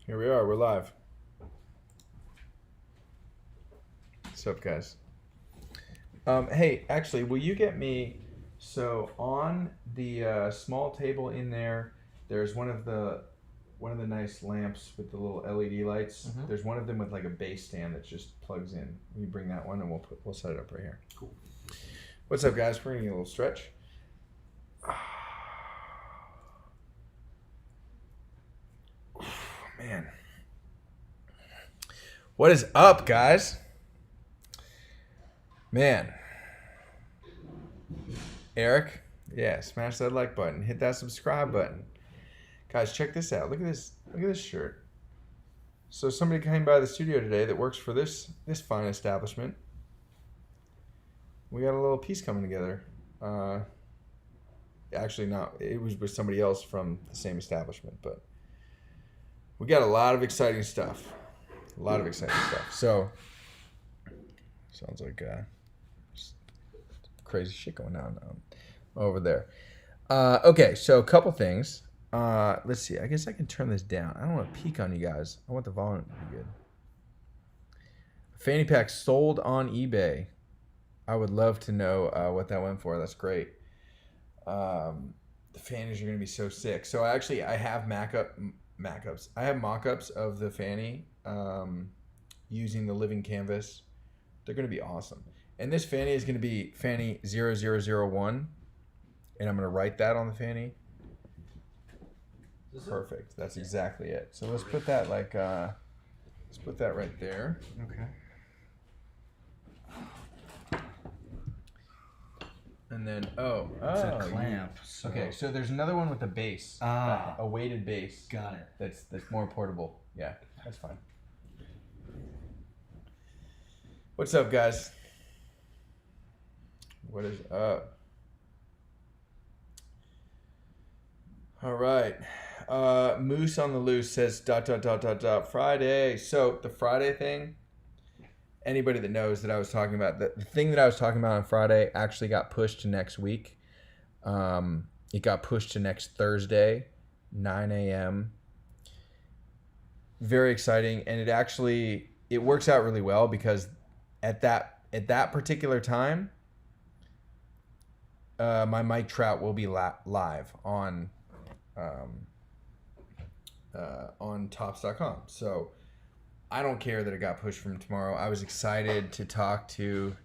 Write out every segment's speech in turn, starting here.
Here we are. We're live. What's up, guys? Hey, actually, will you get me... So on the small table in there, there's one of the nice lamps with the little LED lights. Mm-hmm. There's one of them with like a base stand that just plugs in. You bring that one, and we'll set it up right here. Cool. What's up, guys? We're gonna get a little stretch. Man. What is up, guys? Man. Eric, yeah, smash that like button. Hit that subscribe button. Guys, check this out. Look at this. Look at this shirt. So somebody came by the studio today that works for this fine establishment. We got a little piece coming together. Actually, not. It was with somebody else from the same establishment, but we got a lot of exciting stuff. A lot of exciting stuff. So, sounds like crazy shit going on over there. Okay, so a couple things. Let's see. I guess I can turn this down. I don't want to peek on you guys. I want the volume to be good. Fanny pack sold on eBay. I would love to know what that went for. That's great. The fannies are going to be so sick. So I have mock-ups. I have mock-ups of the fanny using the living canvas. They're going to be awesome. And this fanny is going to be Fanny 0001. And I'm going to write that on the fanny. Perfect. That's exactly it. So let's put that let's put that right there. Okay. And then, it's a clamp. So. Okay, so there's another one with a base. A weighted base. Got it. That's more portable. Yeah, that's fine. What's up, guys? What is up? All right. Moose on the Loose says ... Friday. So the Friday thing, anybody that knows that I was talking about, the thing that I was talking about on Friday actually got pushed to next week. It got pushed to next Thursday, 9 a.m. Very exciting. And it works out really well because at that particular time, my Mike Trout will be live on Topps.com. So I don't care that it got pushed from tomorrow. I was excited to talk to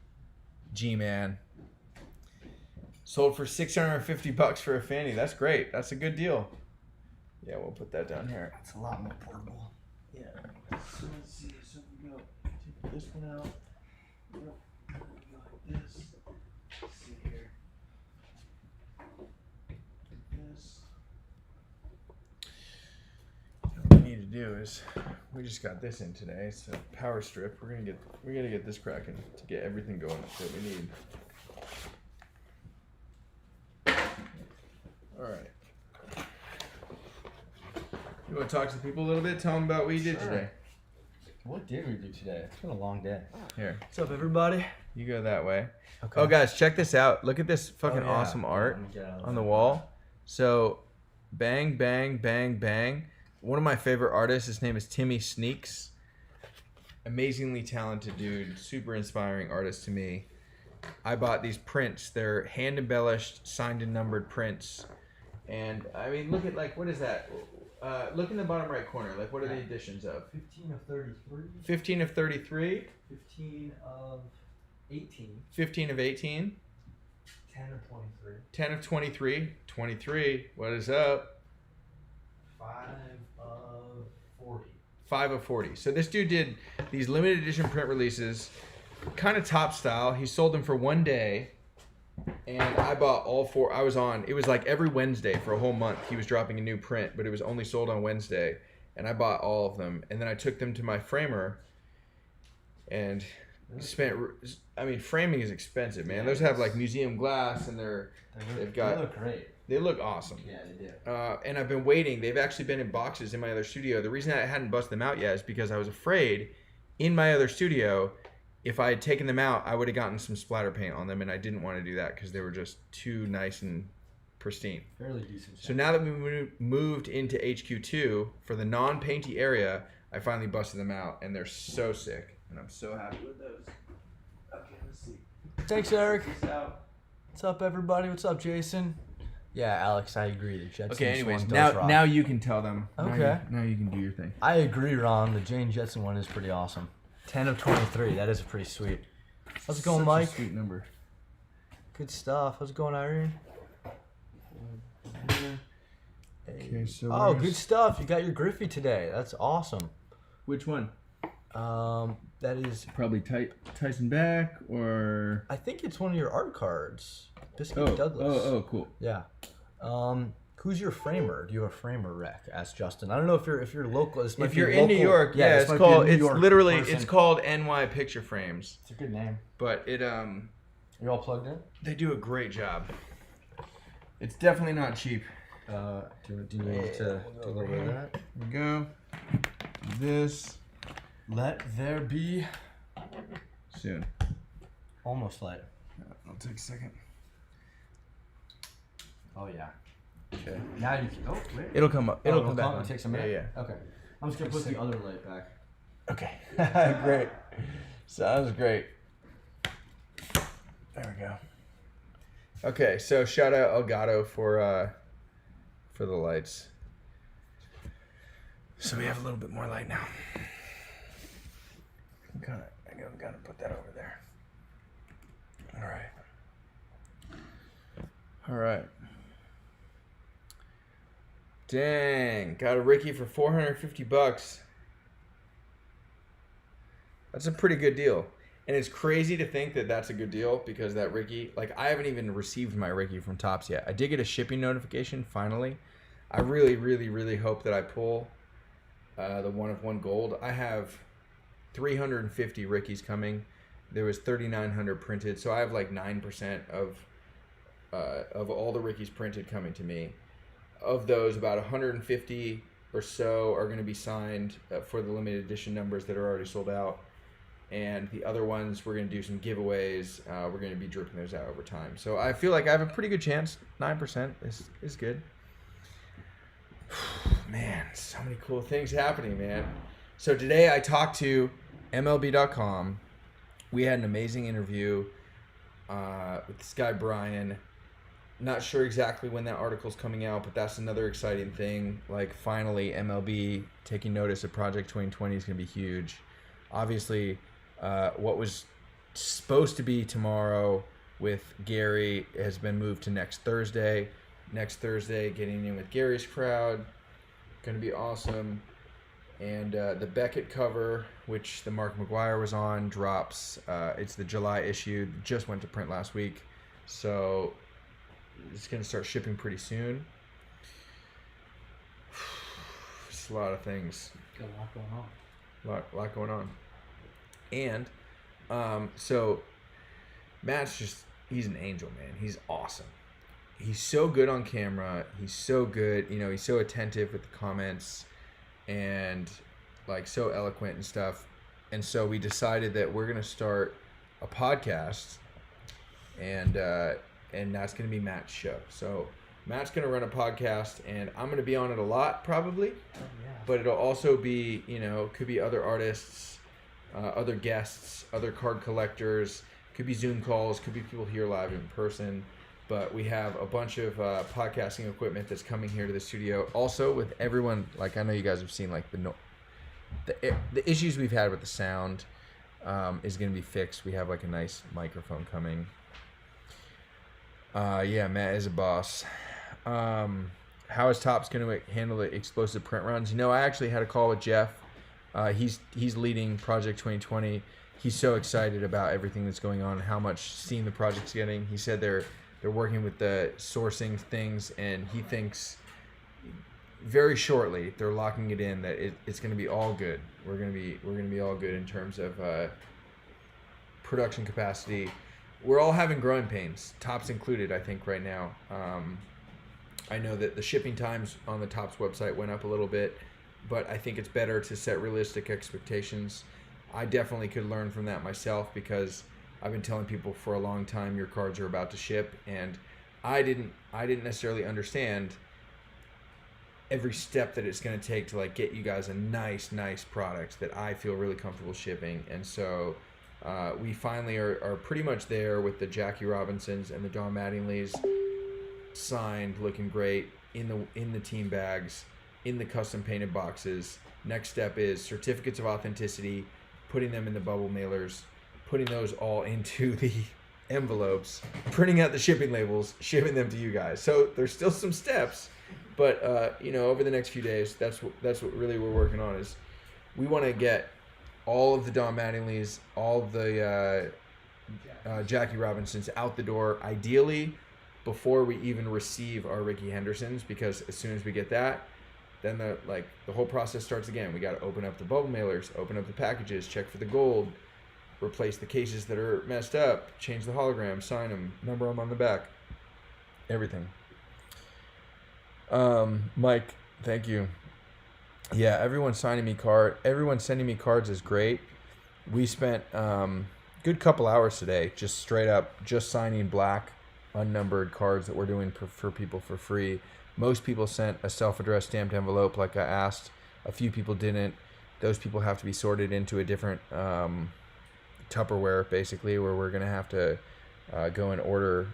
G-Man. Sold for $650 for a fanny. That's great. That's a good deal. Yeah, we'll put that down here. It's a lot more portable. Yeah. So let's see. So we go take this one out. Go like this. Let's see here. This. What we need to do is we just got this in today. It's a power strip. We gotta get this cracking to get everything going that we need. All right. You want to talk to the people a little bit? Tell them about what you did today. What did we do today? It's been a long day. Here. What's up, everybody? You go that way. Okay. Oh, guys, check this out. Look at this fucking awesome art on the wall. So, bang, bang, bang, bang. One of my favorite artists, his name is Timmy Sneaks. Amazingly talented dude. Super inspiring artist to me. I bought these prints. They're hand-embellished, signed and numbered prints. And, I mean, look at, what is that? Look in the bottom right corner. What are the editions of? 15 of 33. 15 of 33. 15 of 18. 15 of 18. 10 of 23. 10 of 23. 23. What is up? 5 of 40. 5 of 40. So this dude did these limited edition print releases, kind of top style. He sold them for one day. And I bought all 4. It was like every Wednesday for a whole month. He was dropping a new print, but it was only sold on Wednesday. And I bought all of them. And then I took them to my framer and framing is expensive, man. Those have museum glass and they look great. They look awesome. Yeah, they do. And I've been waiting. They've actually been in boxes in my other studio. The reason I hadn't busted them out yet is because I was afraid in my other studio, if I had taken them out, I would have gotten some splatter paint on them, and I didn't want to do that because they were just too nice and pristine. Fairly decent. So now that we moved into HQ2 for the non-painty area, I finally busted them out, and they're so sick, and I'm so happy with those. Okay, let's see. Thanks, Eric. Peace out. What's up, everybody? What's up, Jason? Yeah, Alex, I agree. The Jetson Okay, anyways, one does rock. now you can tell them. Okay. Now you can do your thing. I agree, Ron. The Jane Jetson one is pretty awesome. 10 of 23. That is pretty sweet. How's it going, Such Mike? a sweet number. Good stuff. How's it going, Irene? Okay, so Oh, good stuff. You got your Griffey today. That's awesome. Which one? That is. Probably Tyson Beck or. I think it's one of your art cards. Biscuit Douglas. Oh, cool. Yeah. Who's your framer? Do you have a framer, Rec? Asked Justin. I don't know if you're local. This might If be you're in local. New York, yeah, this it's might be a called. New It's York literally person. it's called NY Picture Frames. It's a good name. But it You're all plugged in. they do a great job. It's definitely not cheap. Do you need to do a little bit of that? Here we go. This Let there be soon. almost light. I'll take a second. Oh yeah. Okay. Now you can. Oh wait. It'll come up. It'll come back. It on. takes a minute. Yeah. Okay. I'm just gonna put the other light back. Okay. Great. Sounds great. There we go. Okay, so shout out Elgato for the lights. So we have a little bit more light now. I'm gonna put that over there. All right. Dang, got a Ricky for $450. That's a pretty good deal. And it's crazy to think that that's a good deal because that Ricky, like I haven't even received my Ricky from Topps yet. I did get a shipping notification finally. I really, really, really hope that I pull the 1 of 1 gold. I have 350 Rickies coming. There was 3,900 printed, so I have like 9% of all the Rickies printed coming to me. Of those, about 150 or so are going to be signed for the limited edition numbers that are already sold out. And the other ones, we're going to do some giveaways. We're going to be dripping those out over time. So I feel like I have a pretty good chance. 9% is good. Man, so many cool things happening, man. So today I talked to MLB.com. We had an amazing interview with this guy, Brian. Not sure exactly when that article's coming out, but that's another exciting thing. Like, finally, MLB taking notice of Project 2020 is going to be huge. Obviously, what was supposed to be tomorrow with Gary has been moved to next Thursday. Next Thursday, getting in with Gary's crowd. Going to be awesome. And the Beckett cover, which the Mark McGuire was on, drops. It's the July issue. Just went to print last week. So it's going to start shipping pretty soon. It's a lot of things. Got a lot going on. Lot going on. And so Matt's he's an angel, man. He's awesome. He's so good on camera. He's so good. You know, he's so attentive with the comments and like so eloquent and stuff. And so we decided that we're going to start a podcast and that's going to be Matt's show. So Matt's going to run a podcast and I'm going to be on it a lot probably. Oh, yeah. But it'll also be, you know, could be other artists, other guests, other card collectors, could be Zoom calls, could be people here live in person. But we have a bunch of podcasting equipment that's coming here to the studio. Also with everyone, like I know you guys have seen like the issues we've had with the sound is going to be fixed. We have like a nice microphone coming. Yeah, Matt is a boss. How is Topps going to handle the explosive print runs? You know, I actually had a call with Jeff. He's leading Project 2020. He's so excited about everything that's going on and how much steam the project's getting. He said they're working with the sourcing things, and he thinks very shortly they're locking it in that it's going to be all good. We're going to be all good in terms of production capacity. We're all having growing pains, Topps included, I think, right now. I know that the shipping times on the Topps website went up a little bit, but I think it's better to set realistic expectations. I definitely could learn from that myself because I've been telling people for a long time your cards are about to ship, and I didn't necessarily understand every step that it's going to take to like get you guys a nice product that I feel really comfortable shipping. And so we finally are pretty much there with the Jackie Robinsons and the Don Mattingleys signed, looking great in the team bags, in the custom painted boxes. Next step is certificates of authenticity, putting them in the bubble mailers, putting those all into the envelopes, printing out the shipping labels, shipping them to you guys. So there's still some steps, but over the next few days, that's what really we're working on. Is we want to get all of the Don Mattingleys, all of the Jackie Robinsons out the door, ideally before we even receive our Ricky Hendersons, because as soon as we get that, then the whole process starts again. We got to open up the bubble mailers, open up the packages, check for the gold, replace the cases that are messed up, change the hologram, sign them, number them on the back, everything. Mike, thank you. Yeah, everyone sending me cards is great. We spent good couple hours today just straight up just signing black unnumbered cards that we're doing for people for free. Most people sent a self-addressed stamped envelope like I asked. A few people didn't. Those people have to be sorted into a different Tupperware, basically, where we're going to have to go and order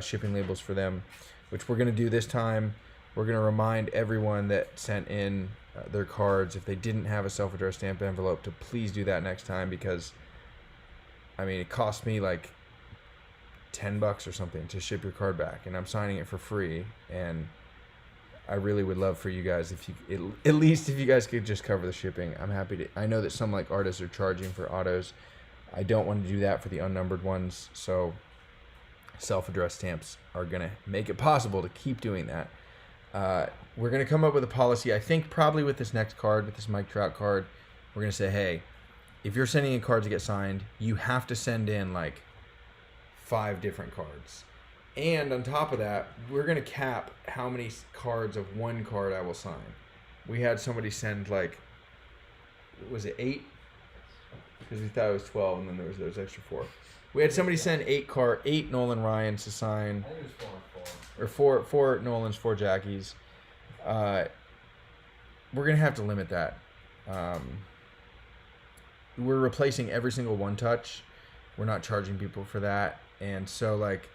shipping labels for them, which we're going to do this time. We're going to remind everyone that sent in their cards, if they didn't have a self-addressed stamped envelope, to please do that next time, because, I mean, it cost me like $10 or something to ship your card back, and I'm signing it for free, and I really would love for you guys, if you at least if you guys could just cover the shipping. I'm happy to. I know that some like artists are charging for autos. I don't want to do that for the unnumbered ones, so self-addressed stamps are gonna make it possible to keep doing that. We're gonna come up with a policy. I think probably with this next card, with this Mike Trout card, we're gonna say, hey, if you're sending in cards to get signed, you have to send in like 5 different cards. And on top of that, we're going to cap how many cards of one card I will sign. We had somebody send like, was it 8? Because we thought it was 12, and then there was those extra 4. We had somebody send 8 Nolan Ryans to sign. I think it was 4 and 4. Or 4 Nolans, 4 Jackies. We're going to have to limit that. We're replacing every single one touch. We're not charging people for that. And so like,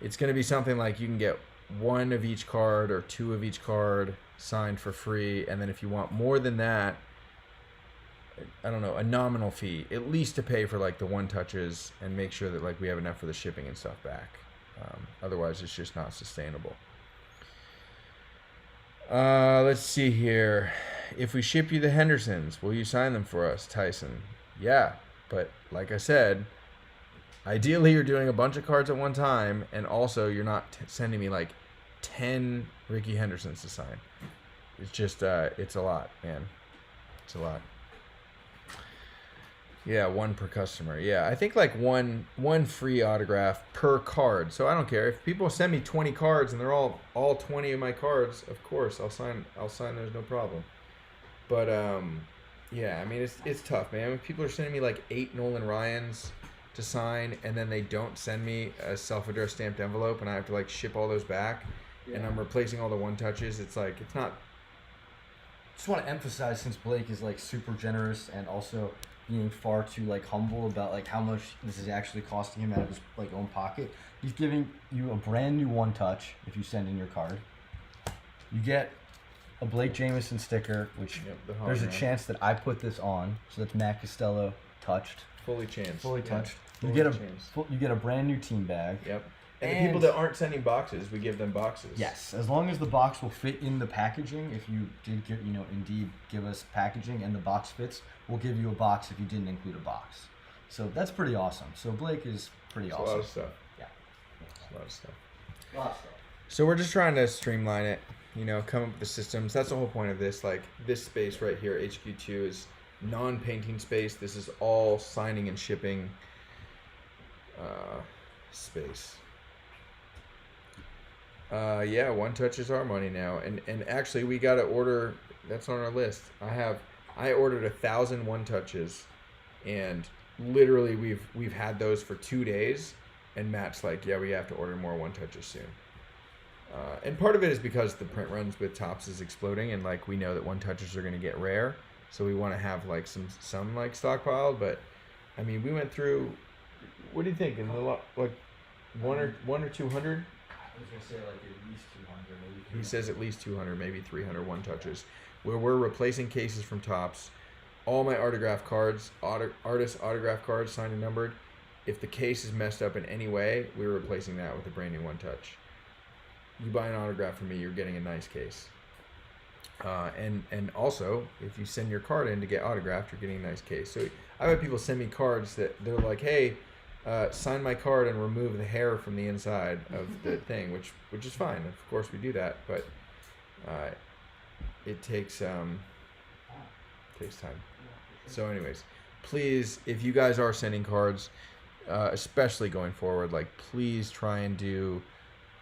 it's going to be something like you can get 1 of each card or 2 of each card signed for free. And then if you want more than that, I don't know, a nominal fee, at least to pay for like the one touches and make sure that like we have enough for the shipping and stuff back. Otherwise, it's just not sustainable. Let's see here. If we ship you the Hendersons, will you sign them for us, Tyson? Yeah, but like I said, ideally, you're doing a bunch of cards at one time, and also you're not sending me like 10 Ricky Hendersons to sign. It's just, it's a lot, man. It's a lot. Yeah, 1 per customer. Yeah, I think like one free autograph per card. So I don't care if people send me 20 cards and they're all 20 of my cards. Of course, I'll sign. There's no problem. But yeah, I mean it's tough, man. When people are sending me like 8 Nolan Ryans to sign, and then they don't send me a self-addressed stamped envelope, and I have to like ship all those back, and I'm replacing all the one touches. It's like, it's not. Just want to emphasize, since Blake is like super generous and also being far too like humble about like how much this is actually costing him out of his like own pocket, he's giving you a brand new one touch if you send in your card. You get a Blake Jamieson sticker, which there's a chance that I put this on, so that's Matt Costello touched. Fully chanced. Fully touched. Yeah. You get a brand new team bag. Yep. And the people that aren't sending boxes, we give them boxes. Yes, as long as the box will fit in the packaging. If you did get, indeed give us packaging and the box fits, we'll give you a box if you didn't include a box. So that's pretty awesome. So Blake is pretty awesome. A lot of stuff. Yeah. A lot of stuff. A lot of stuff. So we're just trying to streamline it, come up with the systems. That's the whole point of this. Like this space right here, HQ2, is non-painting space. This is all signing and shipping space. Yeah, one touch is our money now, and actually we got to order. That's on our list. I ordered 1,000 one touches, and literally we've had those for 2 days, and Matt's like, yeah, we have to order more one touches soon. And part of it is because the print runs with Topps is exploding, and like we know that one touches are going to get rare, so we want to have like some like stockpile. But I mean, we went through. What do you think? In the like one or 200? I was gonna say like at least 200, maybe 300. He says at least 200, maybe 300 one touches, where we're replacing cases from Topps. All my autograph cards, artist autograph cards, signed and numbered. If the case is messed up in any way, we're replacing that with a brand new one touch. You buy an autograph from me, you're getting a nice case. And also, if you send your card in to get autographed, you're getting a nice case. So I've had people send me cards that they're like, hey, sign my card and remove the hair from the inside of the thing, which is fine. Of course we do that, but it takes time. So anyways, please, if you guys are sending cards, especially going forward, like please try and do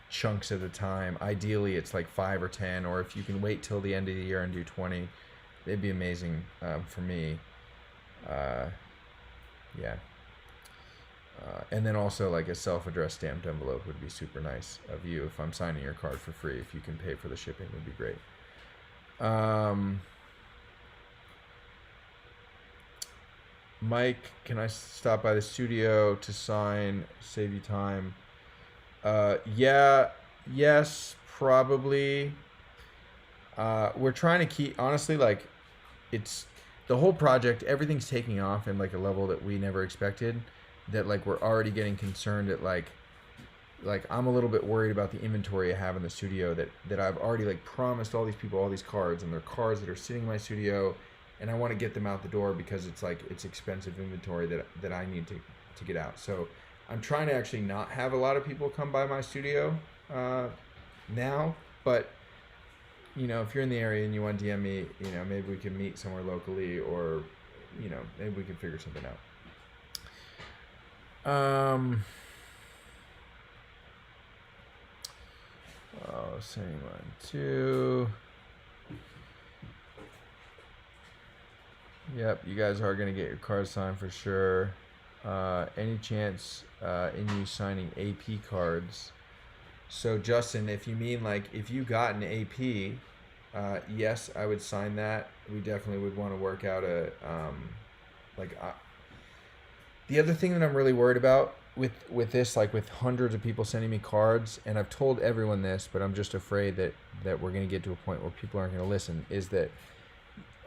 chunks at a time. Ideally it's like 5 or 10, or if you can wait till the end of the year and do 20, it'd be amazing for me. Yeah. And then also like a self-addressed stamped envelope would be super nice of you. If I'm signing your card for free, if you can pay for the shipping, would be great. Mike, can I stop by the studio to sign, save you time? Yeah, yes, probably. We're trying to keep, honestly, like, it's the whole project, everything's taking off in like a level that we never expected, that like we're already getting concerned at like I'm a little bit worried about the inventory I have in the studio, that I've already like promised all these people all these cards, and they're cards that are sitting in my studio, and I want to get them out the door because it's like it's expensive inventory that I need to get out. So I'm trying to actually not have a lot of people come by my studio now, but you know, if you're in the area and you want to DM me, you know, maybe we can meet somewhere locally, or you know, maybe we can figure something out. Saying 1, 2. Yep, you guys are gonna get your card signed for sure. Any chance in you signing AP cards? So Justin, if you mean like if you got an AP, yes, I would sign that. We definitely would want to work out a the other thing that I'm really worried about with this, like with hundreds of people sending me cards, and I've told everyone this, but I'm just afraid that we're going to get to a point where people aren't going to listen, is that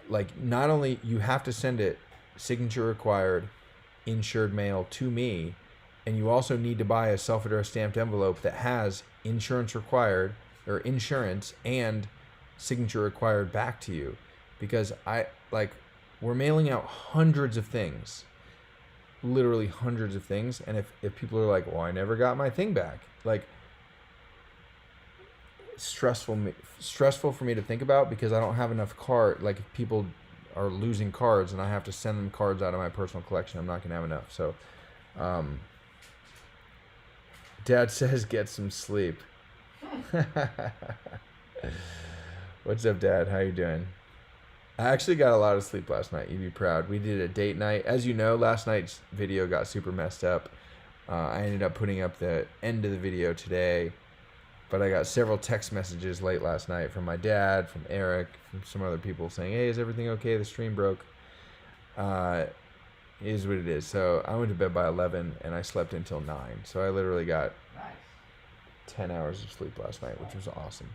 like not only you have to send it signature required, insured mail to me, and you also need to buy a self-addressed stamped envelope that has insurance required, or insurance and signature required back to you, because we're mailing out hundreds of things, literally hundreds of things, and if people are like, well, I never got my thing back, like stressful for me to think about, because I don't have enough like if people are losing cards and I have to send them cards out of my personal collection, I'm not gonna have enough. So Dad says get some sleep. What's up, Dad? How you doing? I actually got a lot of sleep last night. You'd be proud. We did a date night. As you know, last night's video got super messed up. I ended up putting up the end of the video today, but I got several text messages late last night from my dad, from Eric, from some other people saying, hey, is everything okay? The stream broke. It is what it is. So I went to bed by 11 and I slept until 9. So I literally got 10 hours of sleep last night, which was awesome.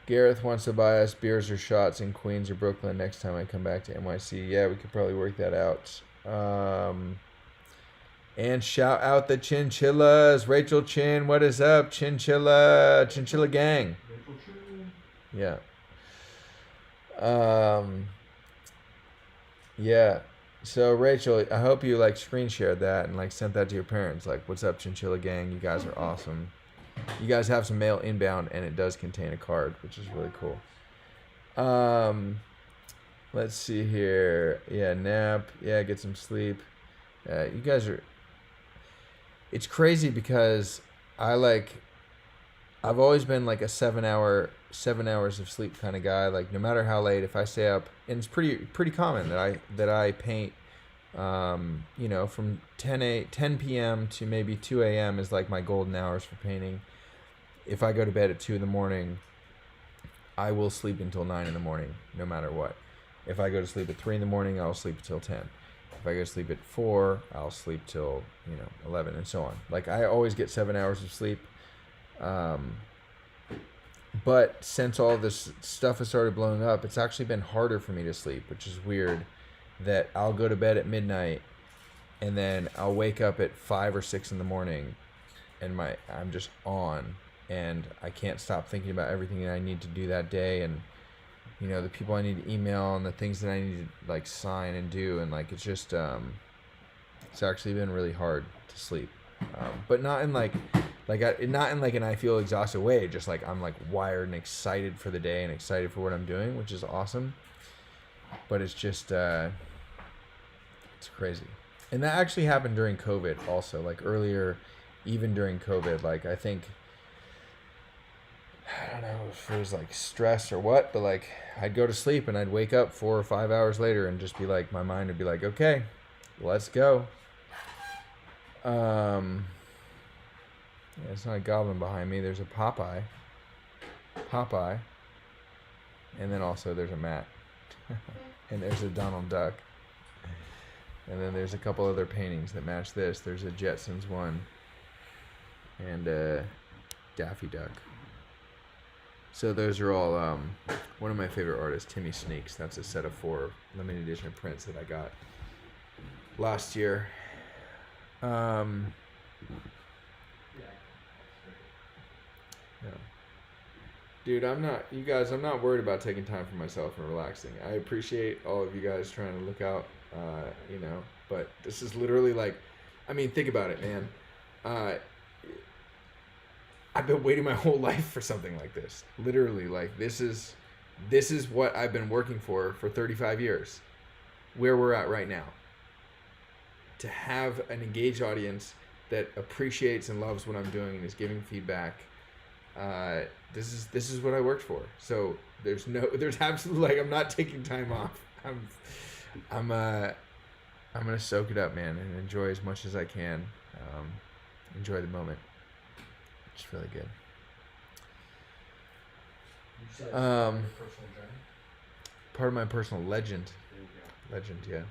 Gareth wants to buy us beers or shots in Queens or Brooklyn next time I come back to NYC. Yeah, we could probably work that out. And shout out the Chinchillas. Rachel Chin, what is up? Chinchilla gang. Yeah. Yeah. So Rachel, I hope you like screen shared that and like sent that to your parents. Like, what's up, Chinchilla gang? You guys are awesome. You guys have some mail inbound, and it does contain a card, which is really cool. Let's see here. Yeah, nap. Yeah, get some sleep. You guys are... It's crazy because I've always been like a 7 hours of sleep kind of guy. Like no matter how late, if I stay up, and it's pretty common that I paint You know, from 10 p.m. to maybe 2 a.m. is like my golden hours for painting. If I go to bed at 2 in the morning, I will sleep until 9 in the morning, no matter what. If I go to sleep at 3 in the morning, I'll sleep till 10. If I go to sleep at 4, I'll sleep till, 11, and so on. Like, I always get 7 hours of sleep. But since all this stuff has started blowing up, it's actually been harder for me to sleep, which is weird. That I'll go to bed at midnight, and then I'll wake up at 5 or 6 in the morning, and I'm just on, and I can't stop thinking about everything that I need to do that day, and the people I need to email, and the things that I need to like sign and do, and like it's just it's actually been really hard to sleep, but not in not in like an I feel exhausted way, just like I'm like wired and excited for the day and excited for what I'm doing, which is awesome. But it's just it's crazy. And that actually happened during COVID also, like earlier, even during COVID. Like, I think, I don't know if it was like stress or what, but like I'd go to sleep and I'd wake up 4 or 5 hours later and just be like, my mind would be like, okay, let's go. Yeah, it's not a goblin behind me. There's a Popeye. And then also there's a Matt. And there's a Donald Duck. And then there's a couple other paintings that match this. There's a Jetsons one. And a Daffy Duck. So those are all one of my favorite artists, Timmy Sneaks. That's a set of 4 limited edition prints that I got last year. Yeah. Dude, I'm not worried about taking time for myself and relaxing. I appreciate all of you guys trying to look out, but this is literally like, I mean, think about it, man. I've been waiting my whole life for something like this. Literally, like, this is what I've been working for 35 years, where we're at right now. To have an engaged audience that appreciates and loves what I'm doing and is giving feedback, this is what I worked for. So there's absolutely, like, I'm not taking time off. I'm gonna soak it up, man, and enjoy as much as I can. Enjoy the moment. It's really good. Part of my personal legend. Legend, yeah.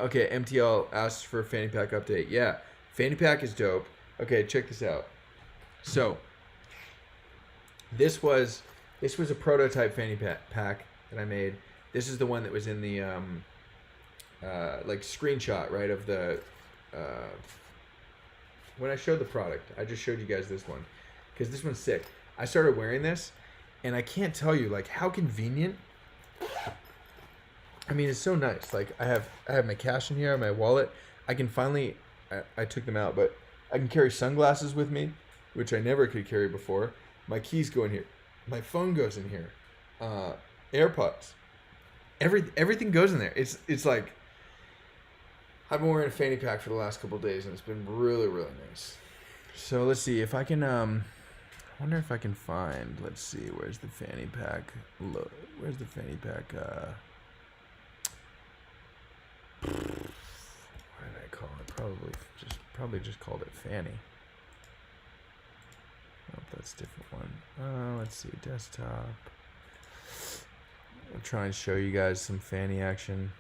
Okay, MTL asks for a fanny pack update. Yeah, fanny pack is dope. Okay, check this out. So, this was a prototype fanny pack that I made. This is the one that was in the like screenshot, right, of the when I showed the product. I just showed you guys this one because this one's sick. I started wearing this, and I can't tell you like how convenient. I mean, it's so nice. Like, I have my cash in here, I have my wallet. I can finally, I took them out, but I can carry sunglasses with me, which I never could carry before. My keys go in here. My phone goes in here. AirPods. Everything goes in there. It's like, I've been wearing a fanny pack for the last couple of days, and it's been really, really nice. So let's see if I can, I wonder if I can find, let's see, where's the fanny pack? Where's the fanny pack? What did I call it? Probably just called it Fanny. Oh, that's a different one. Let's see, desktop. I'll try and show you guys some Fanny action.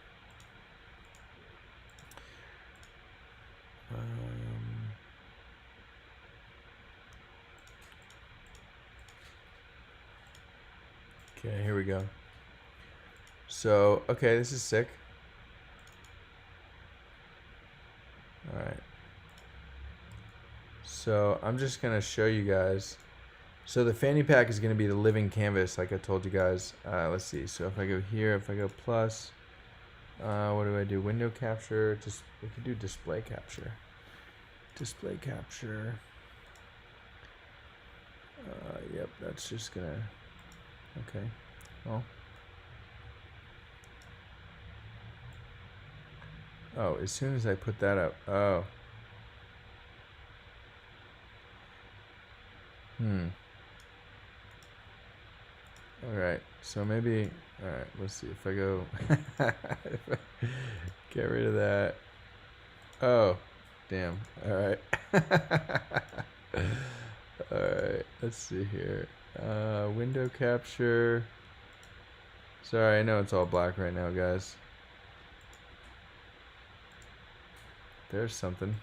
Okay, here we go. So, okay, this is sick. Alright, so I'm just going to show you guys. So the fanny pack is going to be the living canvas, like I told you guys. Let's see, so if I go here, if I go plus, what do I do? Window capture, just we could do display capture. Display capture. Yep, that's just going to, okay, well. Oh, as soon as I put that up. Oh. All right, so maybe, all right, let's see if I go, get rid of that. Oh, damn. All right. All right, let's see here. Window capture. Sorry, I know it's all black right now, guys. There's something.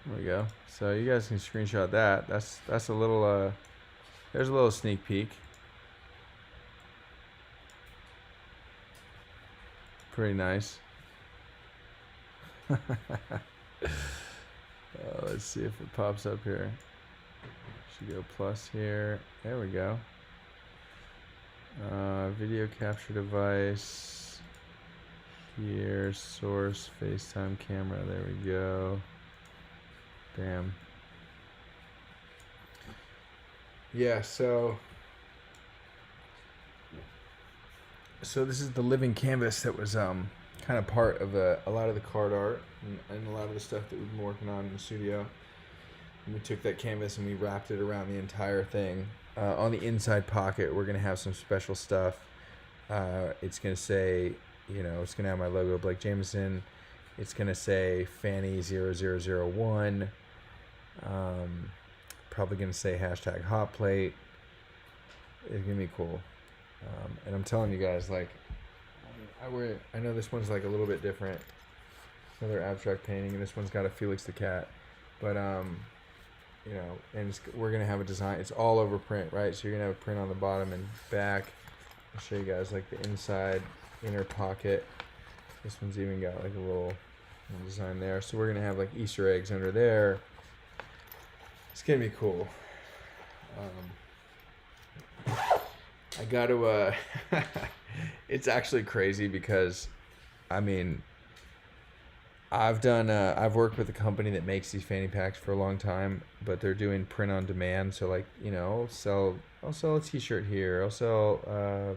There we go. So you guys can screenshot that. That's a little there's a little sneak peek. Pretty nice. Let's see if it pops up here. Should go plus here. There we go. Video capture device. Here, source, FaceTime camera. There we go. Bam. Yeah, so this is the living canvas that was kind of part of a lot of the card art and a lot of the stuff that we've been working on in the studio. And we took that canvas and we wrapped it around the entire thing. On the inside pocket, we're going to have some special stuff. It's going to say, you know, it's going to have my logo, Blake Jamieson. It's going to say Fanny 0001. Probably going to say hashtag hot plate. It's going to be cool. And I'm telling you guys, like, I know this one's like a little bit different. Another abstract painting, and this one's got a Felix the cat. But, you know, and we're going to have a design. It's all over print, right? So you're going to have a print on the bottom and back. I'll show you guys, like, the inside inner pocket. This one's even got, like, a little design there. So we're going to have, like, Easter eggs under there. It's going to be cool. I got to, it's actually crazy because, I mean, I've worked with a company that makes these fanny packs for a long time, but they're doing print on demand. So, like, you know, I'll sell a t-shirt here. I'll sell,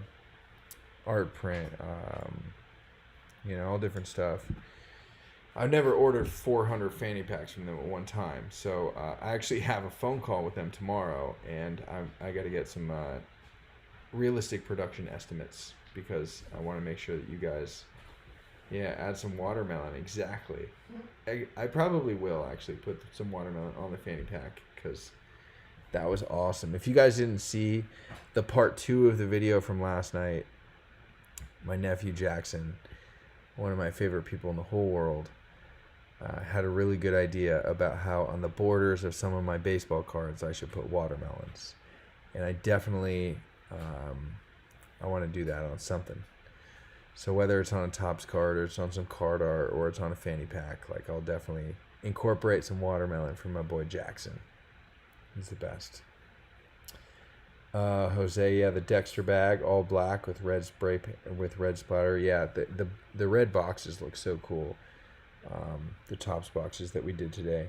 art print, you know, all different stuff. I've never ordered 400 fanny packs from them at one time. So, I actually have a phone call with them tomorrow, and I got to get some, realistic production estimates because I want to make sure that you guys, add some watermelon. Exactly. I probably will actually put some watermelon on the fanny pack because that was awesome. If you guys didn't see the part 2 of the video from last night, my nephew Jackson, one of my favorite people in the whole world, had a really good idea about how on the borders of some of my baseball cards I should put watermelons. And I definitely I want to do that on something. So whether it's on a Topps card or it's on some card art or it's on a fanny pack, like, I'll definitely incorporate some watermelon from my boy Jackson. He's the best. Jose, the Dexter bag, all black with red spray with red splatter. Yeah, the red boxes look so cool. The Topps boxes that we did today.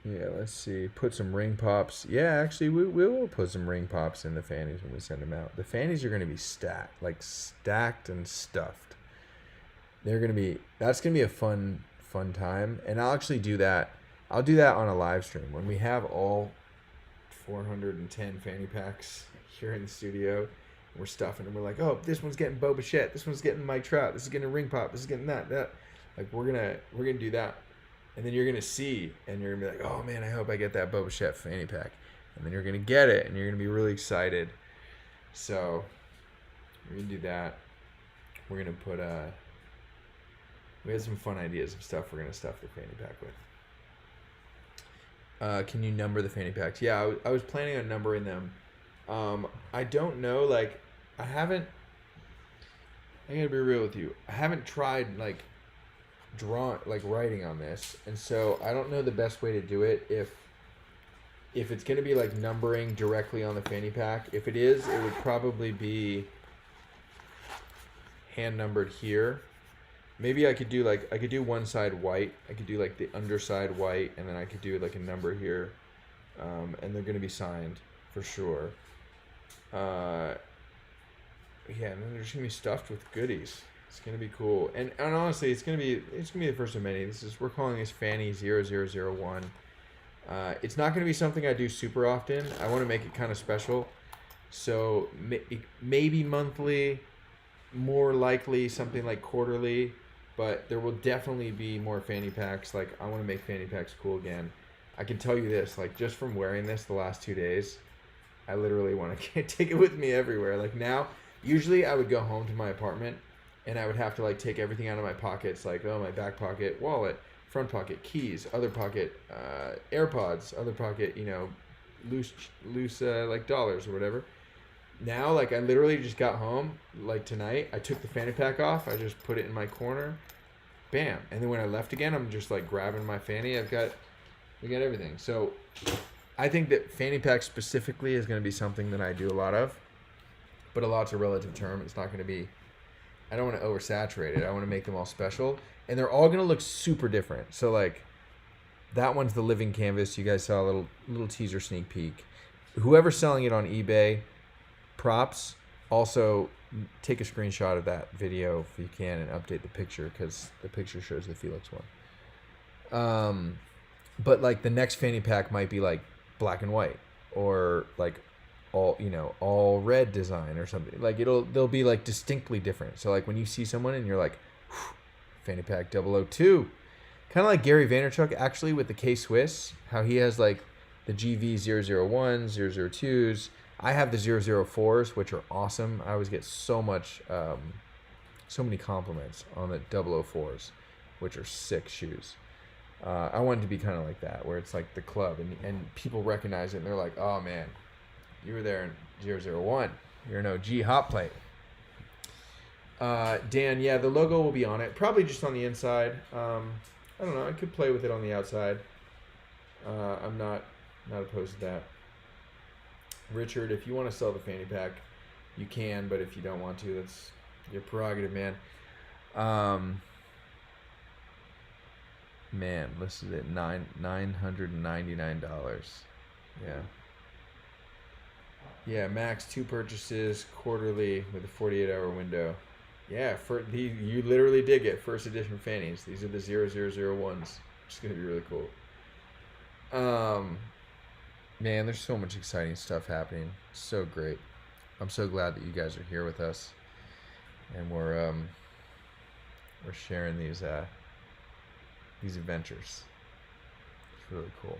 Yeah, let's see. Put some ring pops. Yeah, actually, we will put some ring pops in the fannies when we send them out. The fannies are going to be stacked and stuffed. That's going to be a fun time. And I'll actually do that. I'll do that on a live stream. When we have all 410 fanny packs here in the studio, and we're stuffing them. We're like, oh, this one's getting Bo Bichette. This one's getting Mike Trout. This is getting a ring pop. This is getting that. Like, we're gonna do that. And then you're going to see, and you're going to be like, oh, man, I hope I get that Boba Chef fanny pack. And then you're going to get it, and you're going to be really excited. So we're going to do that. We're going to put, we had some fun ideas of stuff we're going to stuff the fanny pack with. Can you number the fanny packs? Yeah, I was planning on numbering them. I don't know, like, I got to be real with you. I haven't tried, like, writing on this, and so I don't know the best way to do it. If it's going to be like numbering directly on the fanny pack, if it is, it would probably be hand numbered here. Maybe I could do one side white. I could do like the underside white, and then I could do like a number here, and they're going to be signed for sure. And then they're just going to be stuffed with goodies. It's gonna be cool, and honestly, it's gonna be the first of many. We're calling this Fanny 0001. It's not gonna be something I do super often. I want to make it kind of special, so maybe monthly, more likely something like quarterly, but there will definitely be more fanny packs. Like I want to make fanny packs cool again. I can tell you this, like just from wearing this the last 2 days, I literally want to take it with me everywhere. Like now, usually I would go home to my apartment. And I would have to like take everything out of my pockets, like my back pocket, wallet, front pocket, keys, other pocket, AirPods, other pocket, loose like dollars or whatever. Now, like I literally just got home, like tonight, I took the fanny pack off, I just put it in my corner, bam, and then when I left again, I'm just like grabbing my fanny. We got everything. So I think that fanny pack specifically is going to be something that I do a lot of, but a lot's a relative term. It's not going to be. I don't want to oversaturate it. I want to make them all special. And they're all going to look super different. So, like, that one's the living canvas. You guys saw a little teaser sneak peek. Whoever's selling it on eBay, props, also take a screenshot of that video if you can and update the picture because the picture shows the Felix one. But, like, the next fanny pack might be, like, black and white or, like, all red design or something. Like they'll be like distinctly different. So like when you see someone and you're like, fanny pack 002, kind of like Gary Vaynerchuk actually with the K-Swiss, how he has like the GV 001s, 002s. I have the 004s, which are awesome. I always get so many compliments on the 004s, which are sick shoes. I want it to be kind of like that, where it's like the club and people recognize it and they're like, oh man, you were there in 001. You're an OG hot plate. Dan, yeah, the logo will be on it. Probably just on the inside. I don't know. I could play with it on the outside. I'm not opposed to that. Richard, if you want to sell the fanny pack, you can. But if you don't want to, that's your prerogative, man. Man, listed at $999. Yeah. Yeah, max 2 purchases quarterly with a 48-hour window. Yeah, you literally did get first edition fannies. These are the 0001s, which is going to be really cool. Man, there's so much exciting stuff happening. So great. I'm so glad that you guys are here with us, and we're sharing these adventures. It's really cool.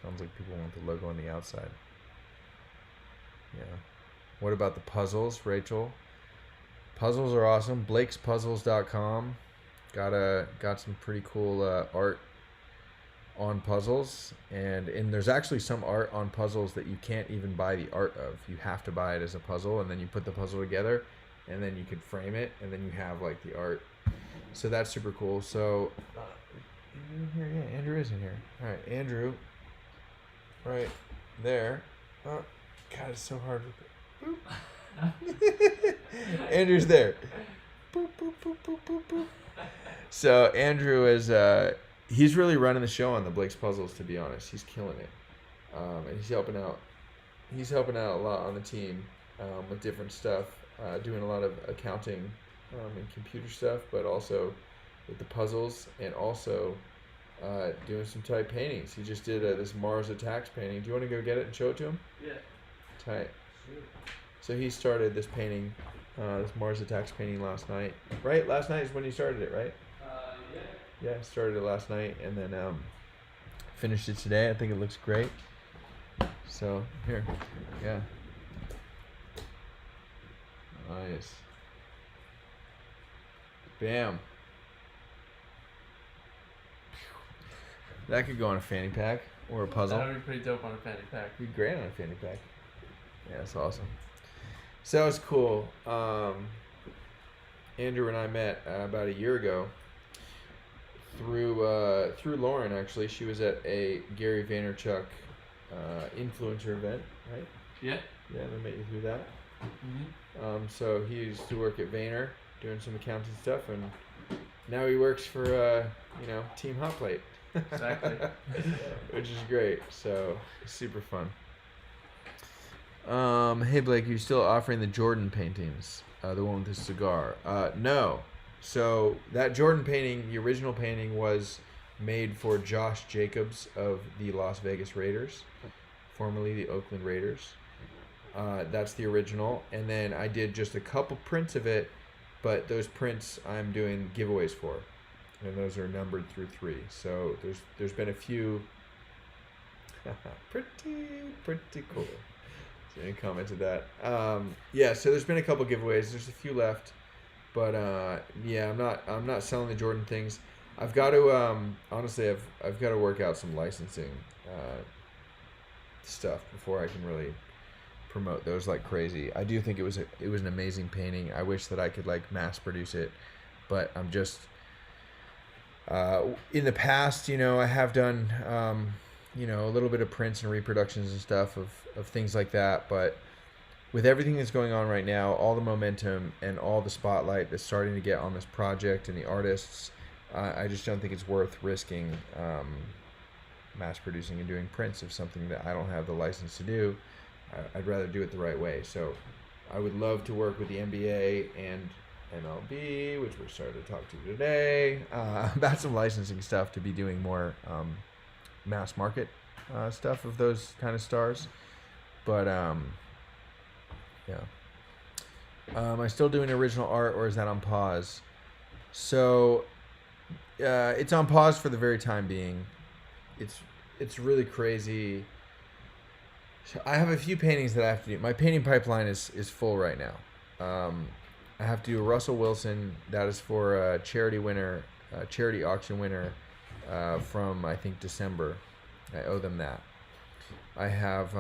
Sounds like people want the logo on the outside. Yeah. What about the puzzles, Rachel? Puzzles are awesome. BlakesPuzzles.com. Got some pretty cool art on puzzles, and there's actually some art on puzzles that you can't even buy the art of. You have to buy it as a puzzle, and then you put the puzzle together, and then you could frame it, and then you have like the art. So that's super cool. So, in here, yeah, Andrew is in here. All right, Andrew, right there. Oh, God, it's so hard with it. Andrew's there. Boop, boop, boop, boop, boop, boop. So Andrew is he's really running the show on the Blake's Puzzles, to be honest. He's killing it. And he's helping out a lot on the team with different stuff, doing a lot of accounting and computer stuff, but also with the puzzles, and also doing some tight paintings. He just did this Mars Attacks painting. Do you want to go get it and show it to him? Yeah. Tight. Sure. So he started this painting, this Mars Attacks painting last night. Right? Last night is when he started it, right? Yeah. Yeah, started it last night and then finished it today. I think it looks great. So, here. Yeah. Nice. Bam. That could go on a fanny pack or a puzzle. That would be pretty dope on a fanny pack. It'd be great on a fanny pack. Yeah, that's awesome. So that was cool. Andrew and I met about a year ago through Lauren, actually. She was at a Gary Vaynerchuk influencer event, right? Yeah. Yeah, they met you through that. Mm-hmm. So he used to work at Vayner doing some accounting stuff, and now he works for Team Hot Plate. Exactly. Which is great. So super fun. Hey Blake, are you still offering the Jordan paintings? The one with the cigar? No. So that Jordan painting, the original painting, was made for Josh Jacobs of the Las Vegas Raiders, formerly the Oakland Raiders. That's the original, and then I did just a couple prints of it, but those prints I'm doing giveaways for, and those are numbered through 3. So there's been a few. pretty cool. So any comment to that? Yeah. So there's been a couple giveaways. There's a few left, but yeah, I'm not selling the Jordan things. I've got to honestly, I've got to work out some licensing stuff before I can really promote those like crazy. I do think it was an amazing painting. I wish that I could like mass produce it, but I'm just in the past, I have done a little bit of prints and reproductions and stuff of things like that, but with everything that's going on right now, all the momentum and all the spotlight that's starting to get on this project and the artists, I just don't think it's worth risking mass producing and doing prints of something that I don't have the license to do. I'd rather do it the right way. So I would love to work with the NBA and MLB, which we're starting to talk to today, about some licensing stuff to be doing more mass market stuff of those kind of stars. But yeah. Am I still doing original art, or is that on pause? So it's on pause for the very time being. It's really crazy. I have a few paintings that I have to do. My painting pipeline is full right now. I have to do a Russell Wilson. That is for a charity winner, charity auction winner from, I think, December. I owe them that. I have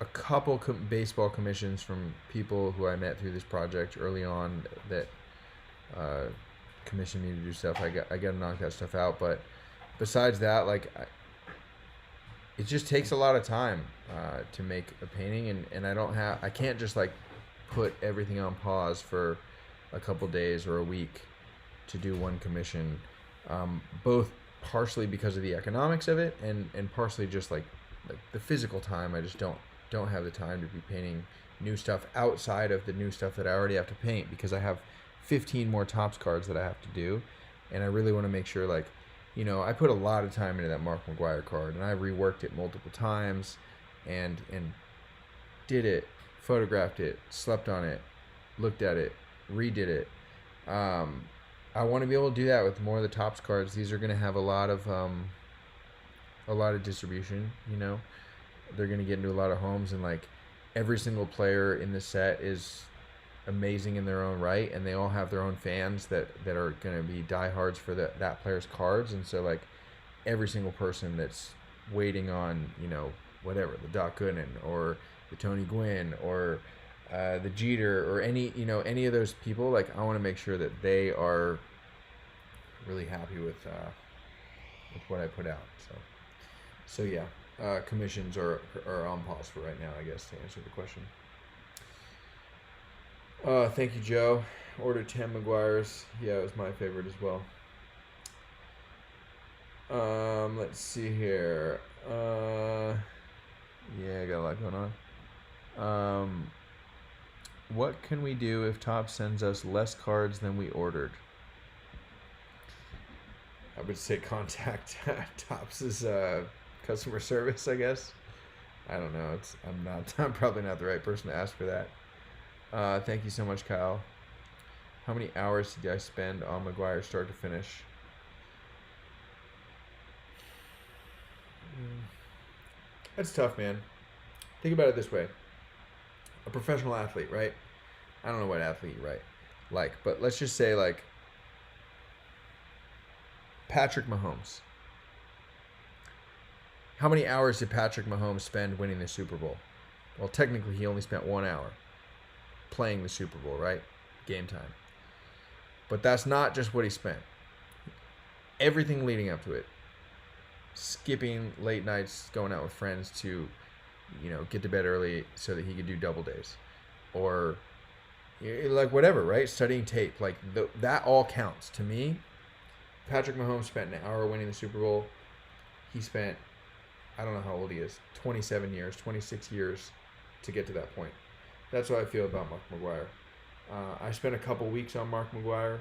a couple baseball commissions from people who I met through this project early on that commissioned me to do stuff. I got to knock that stuff out. But besides that, like, it just takes a lot of time to make a painting, and I can't just like put everything on pause for a couple days or a week to do one commission, both partially because of the economics of it and partially just like the physical time. I just don't have the time to be painting new stuff outside of the new stuff that I already have to paint, because I have 15 more Topps cards that I have to do, and I really want to make sure, like, I put a lot of time into that Mark McGwire card, and I reworked it multiple times and did it, photographed it, slept on it, looked at it, redid it. I want to be able to do that with more of the Topps cards. These are going to have a lot of distribution, They're going to get into a lot of homes, and like every single player in the set is amazing in their own right, and they all have their own fans that are going to be diehards for that player's cards. And so like every single person that's waiting on whatever, the Doc Gooden or the Tony Gwynn or the Jeter or any of those people, like I want to make sure that they are really happy with what I put out. So yeah, commissions are on pause for right now, I guess, to answer the question. Thank you, Joe. Ordered 10 McGuire's. Yeah, it was my favorite as well. Let's see here. Yeah, I got a lot going on. What can we do if Topps sends us less cards than we ordered? I would say contact Topps' customer service, I guess. I don't know. I'm probably not the right person to ask for that. Thank you so much, Kyle. How many hours did I spend on McGuire start to finish? That's tough, man. Think about it this way. A professional athlete, right? I don't know what athlete you like, but let's just say like Patrick Mahomes. How many hours did Patrick Mahomes spend winning the Super Bowl? Well, technically he only spent 1 hour playing the Super Bowl, right? Game time. But that's not just what he spent. Everything leading up to it. Skipping late nights, going out with friends to, get to bed early so that he could do double days. Or, like, whatever, right? Studying tape. Like, that all counts. To me, Patrick Mahomes spent an hour winning the Super Bowl. He spent I don't know how old he is, 27 years, 26 years to get to that point. That's what I feel about Mark McGwire. I spent a couple weeks on Mark McGwire,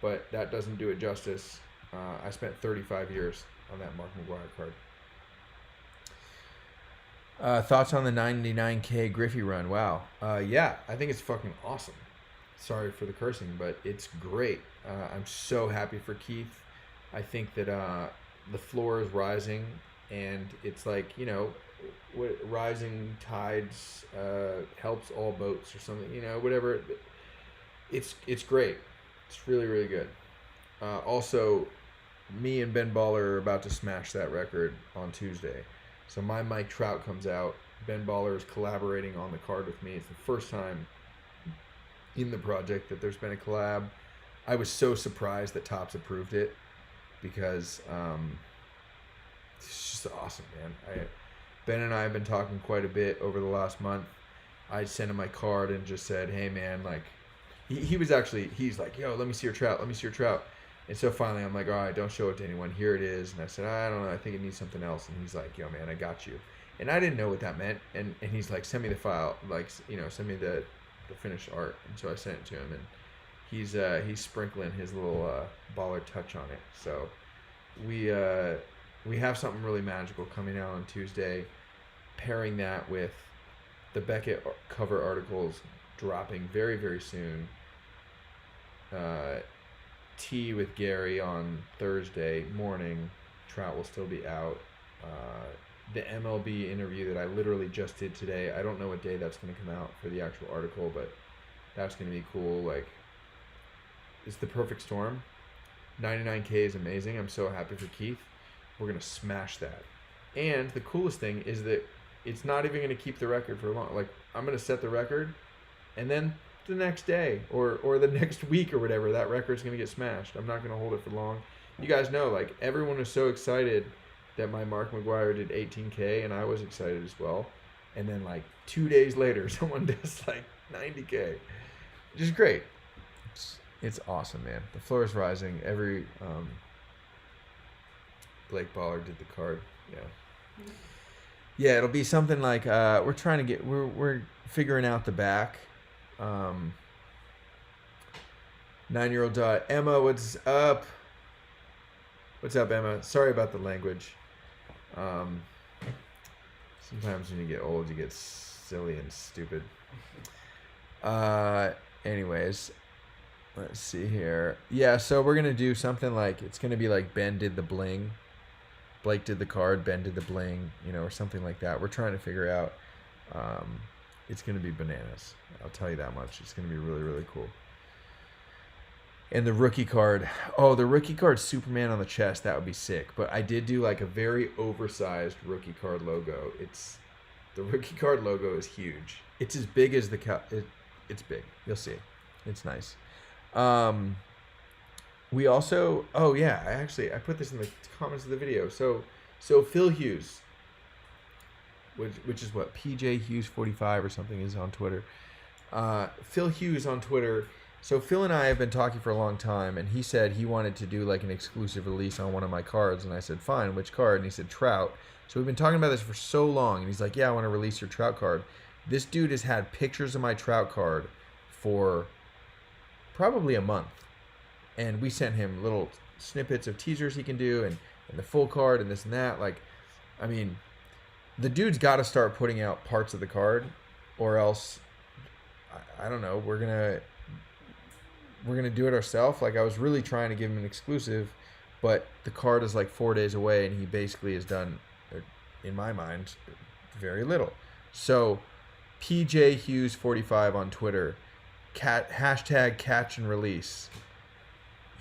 but that doesn't do it justice. I spent 35 years on that Mark McGwire card. Thoughts on the 99K Griffey run? Wow. Yeah, I think it's fucking awesome. Sorry for the cursing, but it's great. I'm so happy for Keith. I think that the floor is rising, and it's like, you know, rising tides helps all boats or something, you know, whatever. It's great. It's really, really good. Also, me and Ben Baller are about to smash that record on Tuesday. So my Mike Trout comes out. Ben Baller is collaborating on the card with me. It's the first time in the project that there's been a collab. I was so surprised that Topps approved it because it's just awesome, man. Ben and I have been talking quite a bit over the last month. I sent him my card and just said, hey, man, like, he's like, yo, let me see your Trout. Let me see your Trout. And so finally I'm like, all right, don't show it to anyone. Here it is. And I said, I don't know. I think it needs something else. And he's like, yo, man, I got you. And I didn't know what that meant. And he's like, send me the file. Like, you know, send me the finished art. And so I sent it to him. And he's sprinkling his little baller touch on it. So we have something really magical coming out on Tuesday. Pairing that with the Beckett cover articles dropping very, very soon. Tea with Gary on Thursday morning. Trout will still be out. The MLB interview that I literally just did today. I don't know what day that's going to come out for the actual article, but that's going to be cool. Like, it's the perfect storm. 99K is amazing. I'm so happy for Keith. We're going to smash that. And the coolest thing is that it's not even going to keep the record for long. Like, I'm going to set the record, and then the next day or the next week or whatever, that record's going to get smashed. I'm not going to hold it for long. You guys know, like, everyone was so excited that my Mark McGwire did 18K, and I was excited as well. And then, like, 2 days later, someone does, like, 90K. Which is great. It's awesome, man. The floor is rising. Every Blake Baller did the card. Yeah. Yeah, it'll be something like we're figuring out the back. 9-year-old daughter Emma, what's up? What's up, Emma? Sorry about the language. Sometimes when you get old, you get silly and stupid. Anyways, let's see here. Yeah, so we're gonna do something like, it's gonna be like Ben did the bling, Blake did the card, Ben did the bling, you know, or something like that. We're trying to figure out. It's going to be bananas. I'll tell you that much. It's going to be really, really cool. And the rookie card. Oh, the rookie card Superman on the chest. That would be sick. But I did do like a very oversized rookie card logo. The rookie card logo is huge. It's as big as it's big. You'll see. It's nice. We also, oh yeah, I put this in the comments of the video. So Phil Hughes, which is what, PJ Hughes 45 or something is on Twitter. Phil Hughes on Twitter. So Phil and I have been talking for a long time, and he said he wanted to do like an exclusive release on one of my cards, and I said, fine, which card? And he said, Trout. So we've been talking about this for so long, and he's like, yeah, I want to release your Trout card. This dude has had pictures of my Trout card for probably a month, and we sent him little snippets of teasers he can do, and the full card, and this and that. Like, I mean, the dude's got to start putting out parts of the card, or else, I don't know, we're gonna do it ourselves. Like, I was really trying to give him an exclusive, but the card is like 4 days away, and he basically has done, in my mind, very little. So PJ Hughes 45 on Twitter, hashtag catch and release.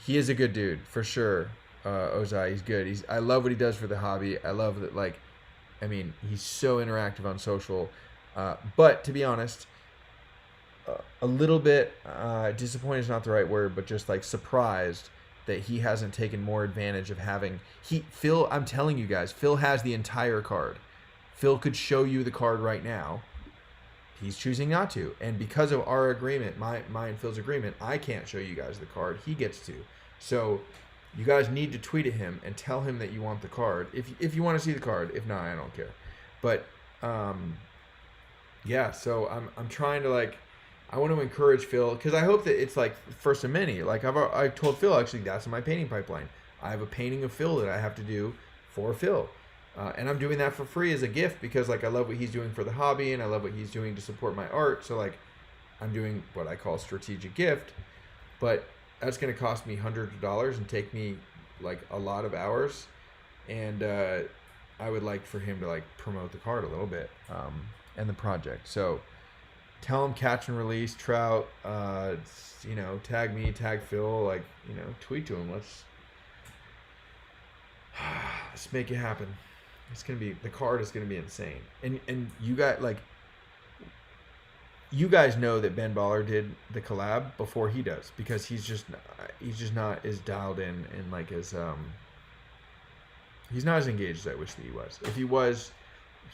He is a good dude for sure. Ozai, he's good. I love what he does for the hobby. I love that, like, I mean, he's so interactive on social. But to be honest, a little bit disappointed is not the right word, but just like surprised that he hasn't taken more advantage of having Phil. I'm telling you guys, Phil has the entire card. Phil could show you the card right now. He's choosing not to, and because of our agreement, my and Phil's agreement, I can't show you guys the card. He gets to. So You guys need to tweet at him and tell him that you want the card. If you want to see the card. If not, I don't care. But yeah, so I'm trying to like, I want to encourage Phil because I hope that it's like first of many. Like I told Phil actually that's in my painting pipeline. I have a painting of Phil that I have to do for Phil, and I'm doing that for free as a gift because like I love what he's doing for the hobby and I love what he's doing to support my art. So like, I'm doing what I call a strategic gift, but that's going to cost me hundreds of dollars and take me like a lot of hours, and I would like for him to like promote the card a little bit and the project. So tell him catch and release Trout. You know, tag me, tag Phil. Like, you know, tweet to him. Let's make it happen. It's gonna be, the card is gonna be insane. And you got like, you guys know that Ben Baller did the collab before he does because he's just not as dialed in and like as he's not as engaged as I wish that he was. If he was,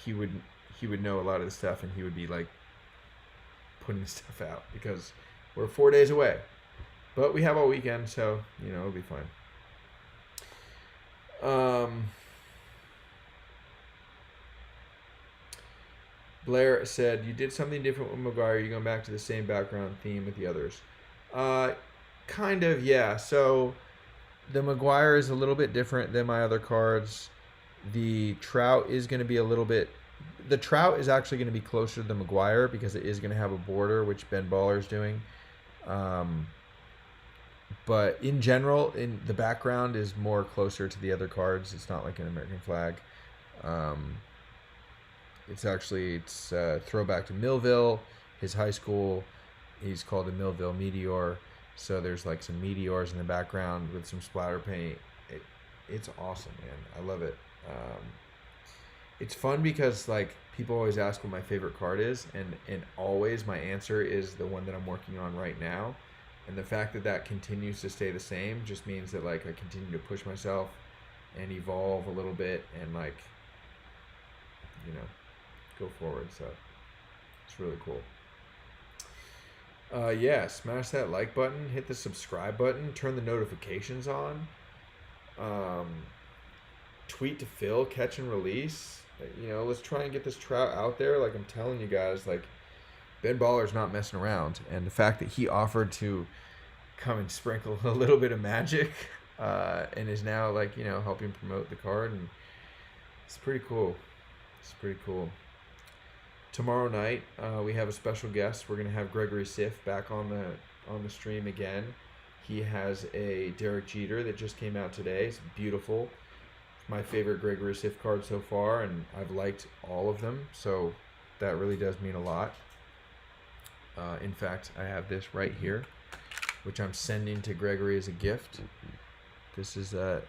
he would know a lot of the stuff and he would be like putting the stuff out because we're 4 days away, but we have all weekend, so you know it'll be fine. Blair said, you did something different with Maguire. You're going back to the same background theme with the others. Kind of, yeah. So the Maguire is a little bit different than my other cards. The Trout is going to be a little bit... The Trout is actually going to be closer to the Maguire because it is going to have a border, which Ben Baller is doing. But in general, in the background is more closer to the other cards. It's not like an American flag. It's a throwback to Millville, his high school. He's called the Millville Meteor. So there's like some meteors in the background with some splatter paint. It's awesome, man. I love it. It's fun because like people always ask what my favorite card is, and always my answer is the one that I'm working on right now. And the fact that that continues to stay the same just means that like I continue to push myself and evolve a little bit and like, you know, go forward. So it's really cool. Yeah, smash that like button, hit the subscribe button, turn the notifications on. Tweet to Phil, catch and release. You know, let's try and get this Trout out there. Like I'm telling you guys, like Ben Baller's not messing around, and the fact that he offered to come and sprinkle a little bit of magic and is now like, you know, helping promote the card, and it's pretty cool. It's pretty cool. Tomorrow night we have a special guest. We're gonna have Gregory Siff back on the stream again. He has a Derek Jeter that just came out today. It's beautiful. It's my favorite Gregory Siff card so far, and I've liked all of them, so that really does mean a lot. In fact, I have this right here, which I'm sending to Gregory as a gift. This is the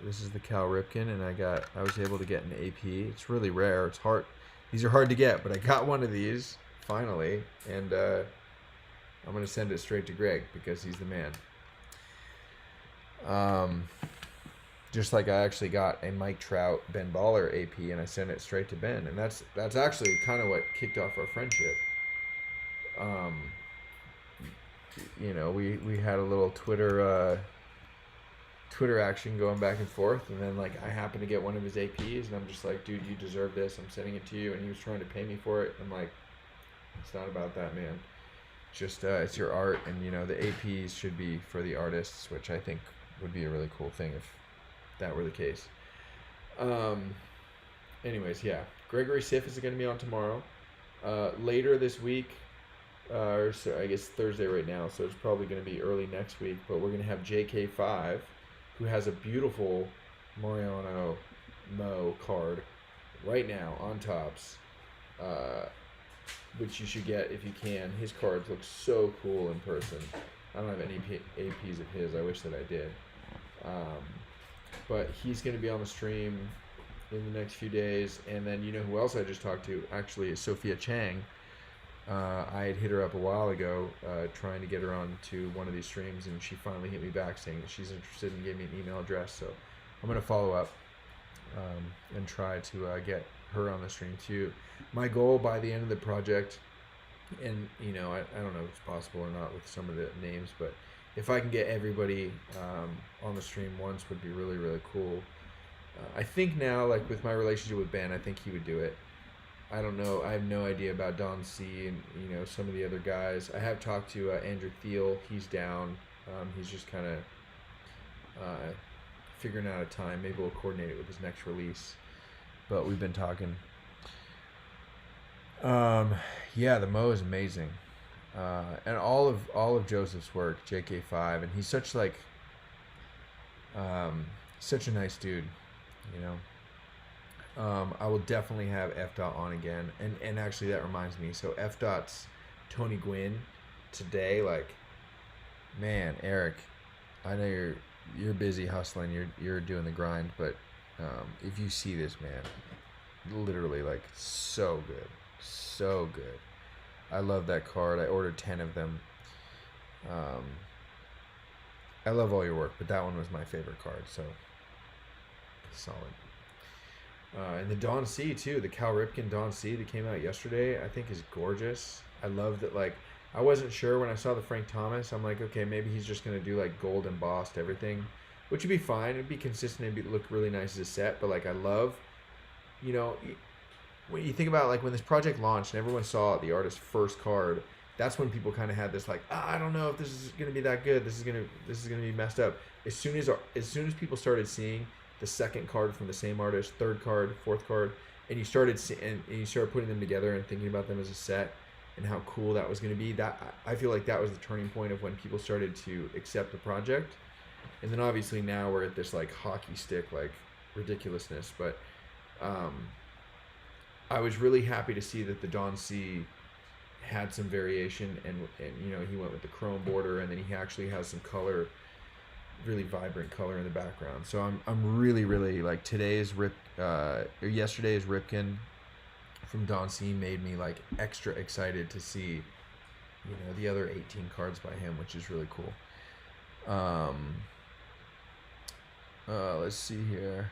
Cal Ripken, and I was able to get an AP. It's really rare. It's hard. These are hard to get, but I got one of these finally, and I'm gonna send it straight to Greg because he's the man. Just like I actually got a Mike Trout Ben Baller AP, and I sent it straight to Ben, and that's actually kind of what kicked off our friendship. You know, we had a little Twitter action going back and forth, and then like I happened to get one of his APs, and I'm just like, dude, you deserve this. I'm sending it to you, and he was trying to pay me for it. I'm like, it's not about that, man. Just it's your art, and you know the APs should be for the artists, which I think would be a really cool thing if that were the case. Anyways, yeah, Gregory Siff is going to be on tomorrow. Later this week, or so I guess Thursday right now, so it's probably going to be early next week, but we're going to have JK5, who has a beautiful Mariano Mo card right now on Topps, which you should get if you can. His cards look so cool in person. I don't have any APs of his. I wish that I did. But he's going to be on the stream in the next few days. And then you know who else I just talked to? Actually, is Sophia Chang. I had hit her up a while ago trying to get her on to one of these streams, and she finally hit me back saying that she's interested and gave me an email address. So I'm going to follow up and try to get her on the stream too. My goal by the end of the project, and you know, I don't know if it's possible or not with some of the names, but if I can get everybody on the stream once, would be really, really cool. I think now, like with my relationship with Ben, I think he would do it. I don't know. I have no idea about Don C and some of the other guys. I have talked to Andrew Thiel. He's down. He's just kind of figuring out a time. Maybe we'll coordinate it with his next release. But we've been talking. Yeah, the Mo is amazing. And all of Joseph's work, JK5, and he's such such a nice dude, I will definitely have F. Dot on again, and actually that reminds me. So F. Dot's Tony Gwynn today, man, Eric, I know you're busy hustling, you're doing the grind, but if you see this, man, literally so good, so good. I love that card. I ordered 10 of them. I love all your work, but that one was my favorite card, so solid. And the Don C too, the Cal Ripken Don C that came out yesterday, I think is gorgeous. I love that. I wasn't sure when I saw the Frank Thomas. I'm like, okay, maybe he's just gonna do gold embossed everything, which would be fine. It'd be consistent. It'd look really nice as a set. But I love, when you think about when this project launched and everyone saw the artist's first card, that's when people kind of had this I don't know if this is gonna be that good. This is gonna be messed up. As soon as people started seeing the second card from the same artist, third card, fourth card, and you started putting them together and thinking about them as a set and how cool that was going to be, that I feel like that was the turning point of when people started to accept the project. And then obviously now we're at this hockey stick ridiculousness, but I was really happy to see that the Don C had some variation, and he went with the chrome border, and then he actually has some color, really vibrant color in the background. So I'm really, really yesterday's Ripken from Don C made me extra excited to see the other 18 cards by him, which is really cool. Let's see here.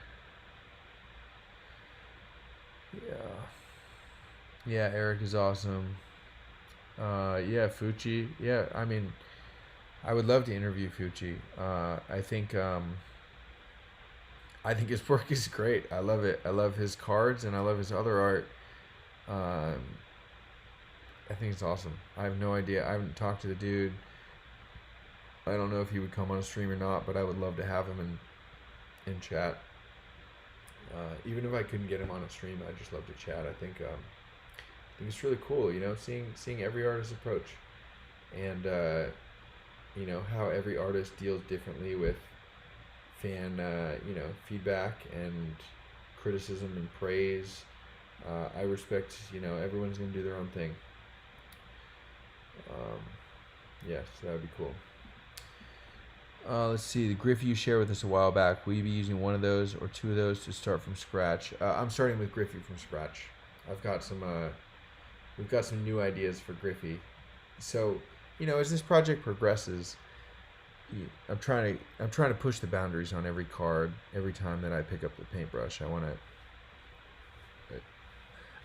Yeah, Eric is awesome. Yeah, Fucci. Yeah, I mean, I would love to interview Fucci. I think his work is great. I love it. I love his cards and I love his other art. I think it's awesome. I have no idea. I haven't talked to the dude. I don't know if he would come on a stream or not, but I would love to have him in chat. Even if I couldn't get him on a stream, I'd just love to chat. I think it's really cool, seeing every artist's approach, and how every artist deals differently with fan feedback and criticism and praise. I respect everyone's gonna do their own thing. Yes, that would be cool. Let's see, the Griffey you shared with us a while back, will you be using one of those or two of those to start from scratch? I'm starting with Griffey from scratch. I've got we've got some new ideas for Griffey. So, as this project progresses, I'm trying to push the boundaries on every card every time that I pick up the paintbrush.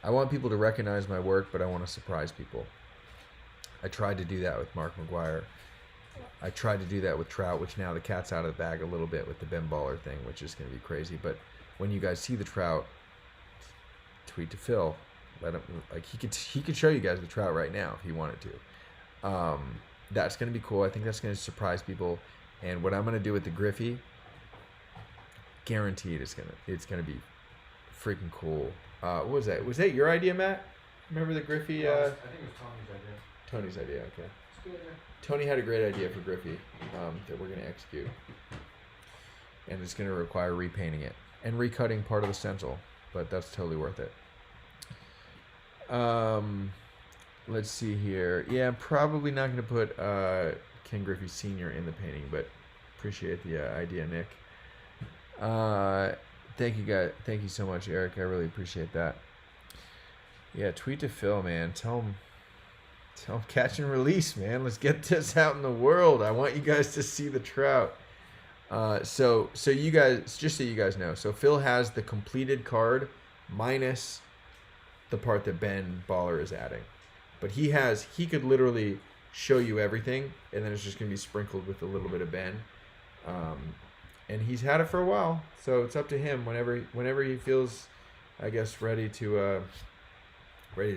I want people to recognize my work, but I want to surprise people. I tried to do that with Mark McGuire. I tried to do that with Trout, which now the cat's out of the bag a little bit with the Ben Baller thing, which is going to be crazy. But when you guys see the Trout, tweet to Phil. Let him, he could show you guys the Trout right now if he wanted to. That's going to be cool. I think that's going to surprise people. And what I'm going to do with the Griffey, guaranteed it's going to be freaking cool. What was that? Was that your idea, Matt? Remember the Griffey? I think it was Tommy's idea. Tony's idea, okay. It's good, yeah. Tony had a great idea for Griffey that we're going to execute. And it's going to require repainting it and recutting part of the stencil, but that's totally worth it. Let's see here. Yeah, I'm probably not going to put Ken Griffey Sr. in the painting, but appreciate the idea, Nick. Thank you, guys. Thank you so much, Eric. I really appreciate that. Yeah, tweet to Phil, man. Tell him catch and release, man. Let's get this out in the world. I want you guys to see the Trout. So you guys, just so you guys know, so Phil has the completed card minus the part that Ben Baller is adding. But he could literally show you everything, and then it's just gonna be sprinkled with a little bit of Ben. And he's had it for a while, so it's up to him whenever he feels, I guess, ready to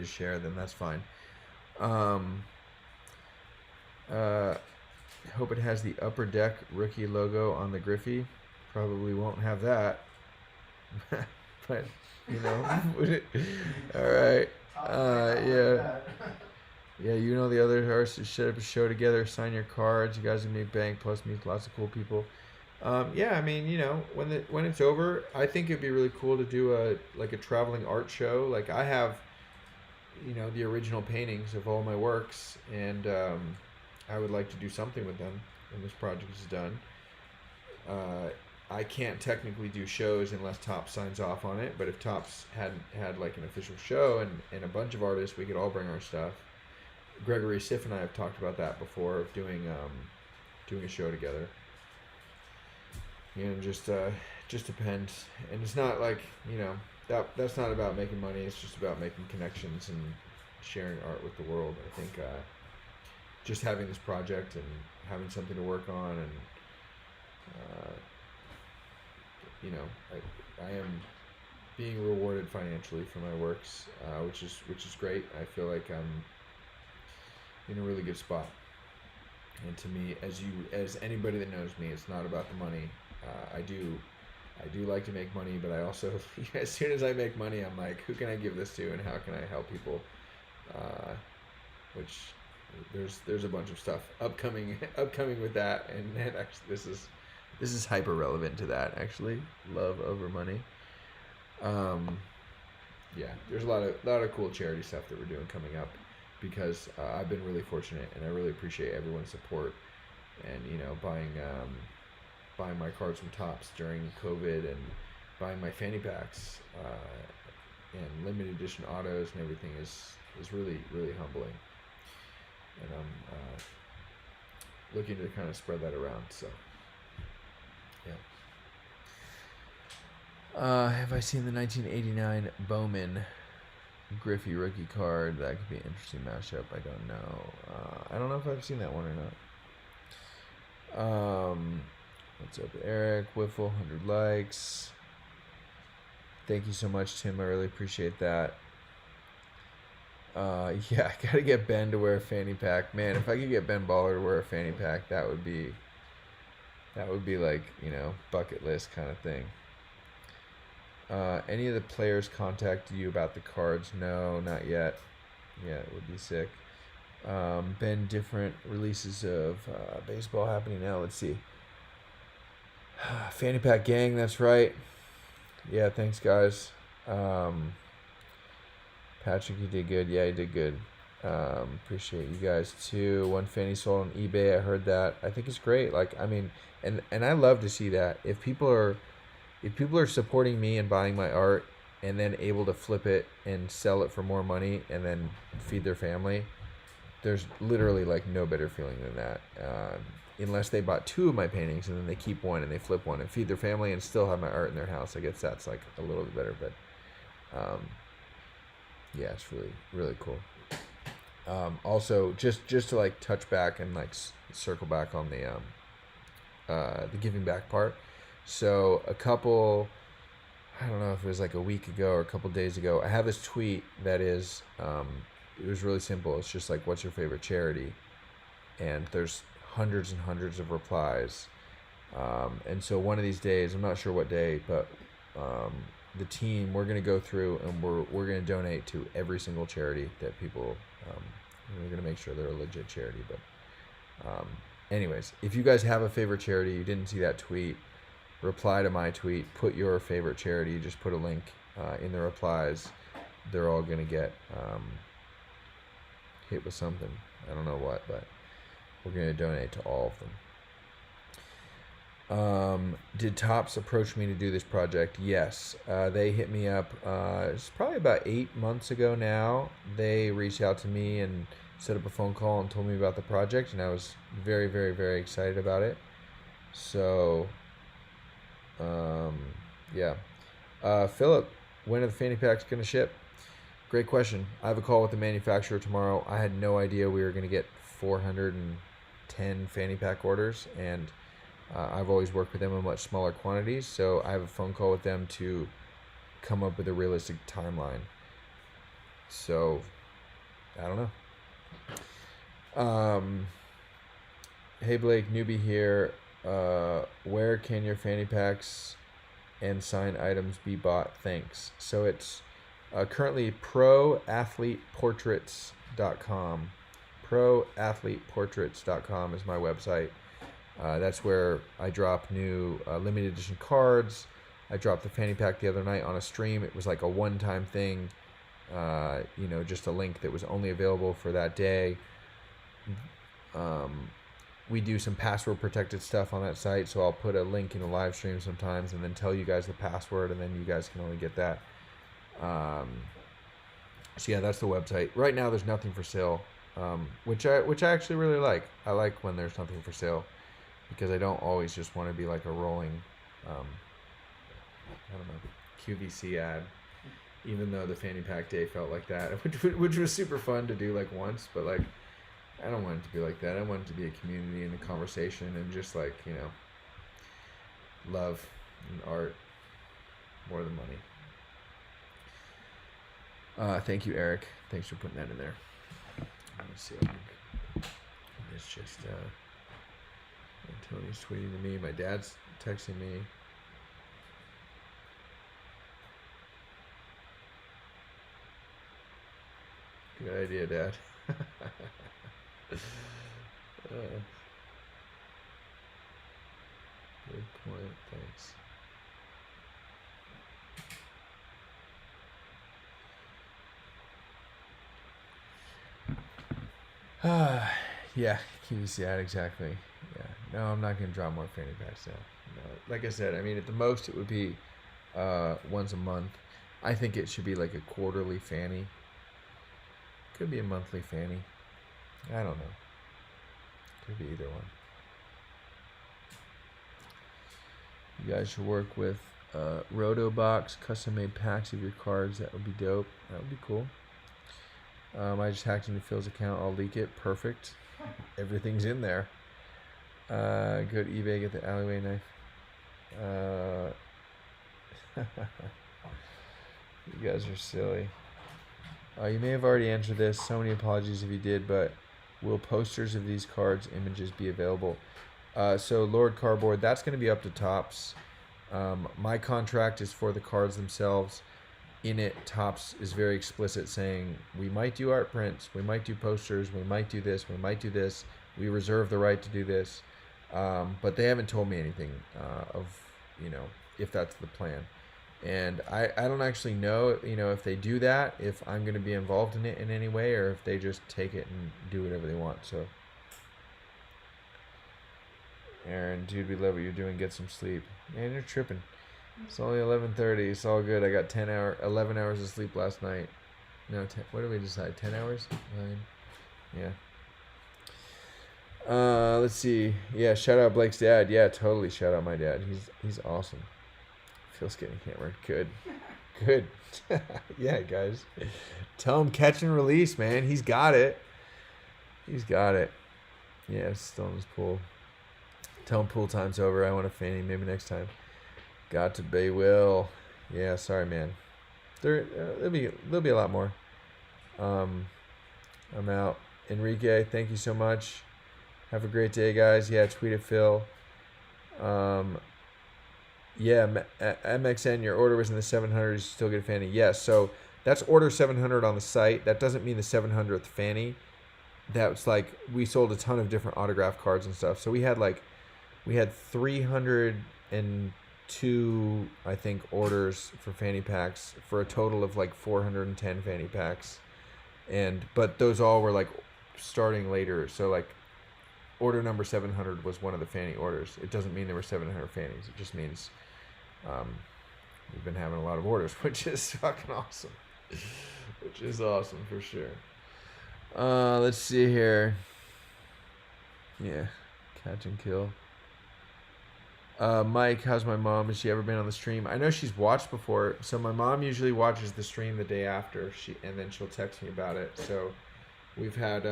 share. Then that's fine. Hope it has the Upper Deck rookie logo on the Griffey. Probably won't have that, but you know, all right. Yeah, you know the other artists to set up a show together, sign your cards. You guys can meet Bank, plus meet lots of cool people. Yeah, I mean, you know, when it's over, I think it'd be really cool to do a traveling art show. Like I have, you know, the original paintings of all my works, and I would like to do something with them when this project is done. I can't technically do shows unless Topps signs off on it, but if Topps had like an official show and a bunch of artists, we could all bring our stuff. Gregory Siff and I have talked about that before, of doing a show together. You know, just depends, and it's not like, you know, that's not about making money. It's just about making connections and sharing art with the world. I think just having this project and having something to work on, and you know, I am being rewarded financially for my works, which is great. I feel like I'm in a really good spot. And to me, as anybody that knows me, it's not about the money. I do like to make money, but I also, as soon as I make money, I'm like, who can I give this to, and how can I help people? Which there's a bunch of stuff upcoming with that, and actually this is hyper relevant to that, actually. Love over money. Yeah, there's a lot of cool charity stuff that we're doing coming up, because I've been really fortunate, and I really appreciate everyone's support, and, you know, buying my cards from Topps during COVID, and buying my fanny packs and limited edition autos and everything is really, really humbling, and I'm looking to kind of spread that around. So yeah. Have I seen the 1989 Bowman Griffey rookie card? That could be an interesting mashup. I don't know. I don't know if I've seen that one or not. What's up, Eric? Wiffle, 100 likes. Thank you so much, Tim. I really appreciate that. Yeah, I gotta get Ben to wear a fanny pack. Man, if I could get Ben Baller to wear a fanny pack, that would be like, you know, bucket list kind of thing. Any of the players contacted you about the cards? No, not yet. Yeah, it would be sick. Been different releases of baseball happening now. Let's see. Fanny Pack Gang, that's right. Yeah, thanks, guys. Patrick, you did good. Yeah, you did good. Appreciate you guys too. One fanny sold on eBay. I heard that. I think it's great. Like, I mean, and I love to see that. If people are supporting me and buying my art, and then able to flip it and sell it for more money and then feed their family, there's literally like no better feeling than that. Unless they bought 2 of my paintings and then they keep one and they flip one and feed their family and still have my art in their house. I guess that's like a little bit better, but yeah, it's really, really cool. Also, just to like touch back and like circle back on the giving back part. So I don't know if it was like a week ago or a couple days ago, I have this tweet that is, it was really simple. It's just like, what's your favorite charity? And there's hundreds and hundreds of replies. And so one of these days, I'm not sure what day, but the team, we're going to go through and we're going to donate to every single charity that people, we're going to make sure they're a legit charity. But anyways, if you guys have a favorite charity, you didn't see that tweet, reply to my tweet, put your favorite charity, just put a link in the replies. They're all going to get hit with something. I don't know what, but we're going to donate to all of them. Did Topps approach me to do this project? Yes. They hit me up. It's probably about 8 months ago now. They reached out to me and set up a phone call and told me about the project, and I was very, very, very excited about it. So, yeah. Philip, when are the fanny packs going to ship? Great question. I have a call with the manufacturer tomorrow. I had no idea we were going to get 410 fanny pack orders, and I've always worked with them in much smaller quantities, so I have a phone call with them to come up with a realistic timeline. So, I don't know. Hey Blake, newbie here. Where can your fanny packs and signed items be bought? Thanks. So it's currently proathleteportraits.com. Proathleteportraits.com is my website. That's where I drop new limited edition cards. I dropped the fanny pack the other night on a stream. It was like a one-time thing, just a link that was only available for that day. We do some password protected stuff on that site, so I'll put a link in a live stream sometimes and then tell you guys the password, and then you guys can only get that. So yeah, that's the website. Right now there's nothing for sale, which I actually really like. I like when there's nothing for sale, because I don't always just want to be like a rolling QVC ad, even though the fanny pack day felt like that, which was super fun to do like once, but like I don't want it to be like that. I want it to be a community and a conversation and just like, love and art more than money. Thank you, Eric. Thanks for putting that in there. Let's see. It's just Tony's tweeting to me. My dad's texting me. Good idea, Dad. Good point. Thanks. Yeah, QVC ad, exactly. Yeah. No, I'm not going to drop more fanny packs now. No. Like I said, I mean, at the most it would be once a month. I think it should be like a quarterly fanny. Could be a monthly fanny. I don't know. Could be either one. You guys should work with Rotobox, custom made packs of your cards. That would be dope. That would be cool. I just hacked into Phil's account. I'll leak it. Perfect. Everything's in there. Go to eBay, get the alleyway knife. You guys are silly. You may have already answered this. So many apologies if you did, but will posters of these cards images be available? So Lord Cardboard, that's going to be up to Topps. My contract is for the cards themselves. In it, Topps is very explicit saying we might do art prints, we might do posters, we might do this, we might do this. We reserve the right to do this. But they haven't told me anything of, if that's the plan. And I don't actually know, if they do that, if I'm going to be involved in it in any way, or if they just take it and do whatever they want. So, Aaron, dude, we love what you're doing. Get some sleep. Man, you're tripping. It's only 11:30. It's all good. I got 11 hours of sleep last night. No, what did we decide? 10 hours? 9? Yeah. Let's see. Yeah, shout out Blake's dad. Yeah, totally. Shout out my dad. He's awesome. Phil's getting hammered. Good. Yeah, guys. Tell him catch and release, man. He's got it. Yeah, it's still in his pool. Tell him pool time's over. I want a fanny. Maybe next time. Got to Bay Will. Yeah, sorry, man. There'll be a lot more. I'm out. Enrique, thank you so much. Have a great day, guys. Yeah, tweet at Phil. Yeah, MXN, your order was in the 700s. You still get a fanny. Yes, so that's order 700 on the site. That doesn't mean the 700th fanny. That's like we sold a ton of different autograph cards and stuff. So we had 302, I think, orders for fanny packs for a total of like 410 fanny packs. But those all were like starting later. So like order number 700 was one of the fanny orders. It doesn't mean there were 700 fannies. It just means we've been having a lot of orders, which is fucking awesome. Which is awesome for sure. Let's see here. Yeah, catch and kill. Mike, how's my mom? Has she ever been on the stream? I know she's watched before. So my mom usually watches the stream the day after, and then she'll text me about it. So we've had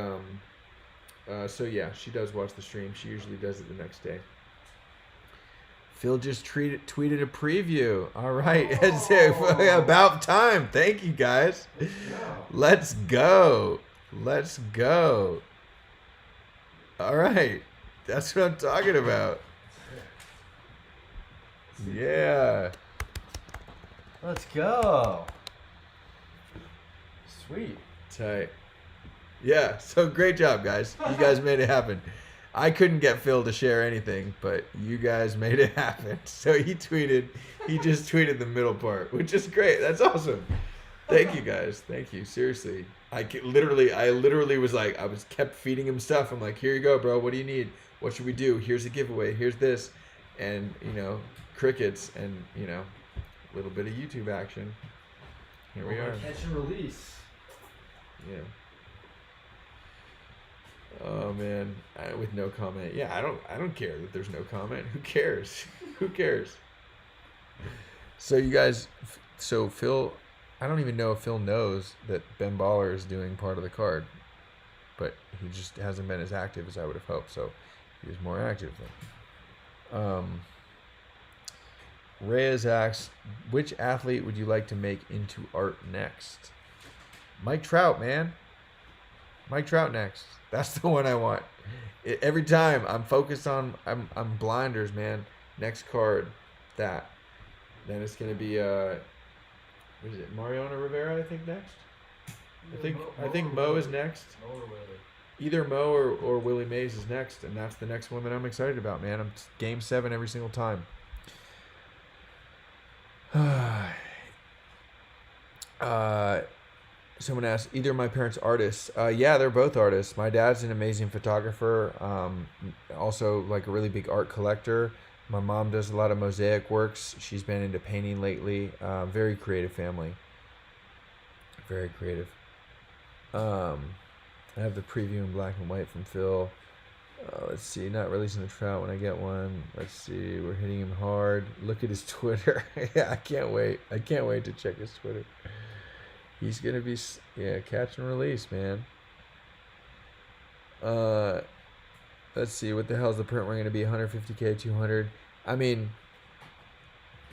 So yeah, she does watch the stream. She usually does it the next day. Phil just tweeted a preview. All right. About time. Thank you, guys. Let's go. Let's go. All right. That's what I'm talking about. Yeah. Let's go. Sweet. Tight. Yeah. So great job, guys. You guys made it happen. I couldn't get Phil to share anything, but you guys made it happen. So he just tweeted the middle part, which is great. That's awesome. Thank you, guys. Thank you. Seriously. I literally was like, kept feeding him stuff. I'm like, here you go, bro. What do you need? What should we do? Here's a giveaway. Here's this. And, crickets and, a little bit of YouTube action. Here we are. Catch and release. Yeah. Oh man, with no comment. Yeah, I don't care that there's no comment. Who cares? Who cares? So you guys, Phil, I don't even know if Phil knows that Ben Baller is doing part of the card, but he just hasn't been as active as I would have hoped. So he was more active then. Reyes asks, which athlete would you like to make into art next? Mike Trout, man. Mike Trout next. That's the one I want. Every time I'm focused on, I'm blinders, man. Next card, that. Then it's gonna be what is it? Mariano Rivera, I think next. I think Mo is next. Mo or Willie. Either Mo or Willie Mays is next, and that's the next one that I'm excited about, man. I'm Game 7 every single time. Someone asked, either of my parents artists. Yeah, they're both artists. My dad's an amazing photographer, also like a really big art collector. My mom does a lot of mosaic works. She's been into painting lately. Very creative family. Very creative. I have the preview in black and white from Phil. Let's see, not releasing the Trout when I get one. Let's see, we're hitting him hard. Look at his Twitter. Yeah, I can't wait. I can't wait to check his Twitter. He's going to be, catch and release, man. Let's see, what the hell is the print we're going to be? 150K, 200. I mean,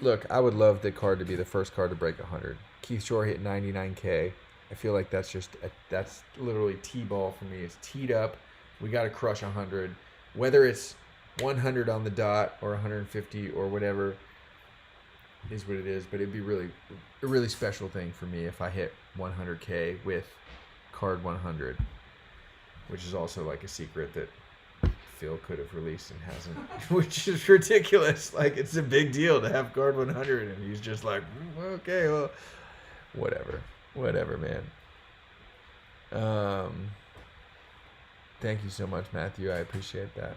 look, I would love the card to be the first card to break 100. Keith Shore hit 99K. I feel like that's literally T-ball for me. It's teed up. We got to crush 100. Whether it's 100 on the dot or 150 or whatever is what it is. But it'd be a really special thing for me if I hit 100K with card 100, which is also like a secret that Phil could have released and hasn't, which is ridiculous. Like, it's a big deal to have card 100, and he's just like, okay, well, whatever, man. Thank you so much, Matthew. I appreciate that.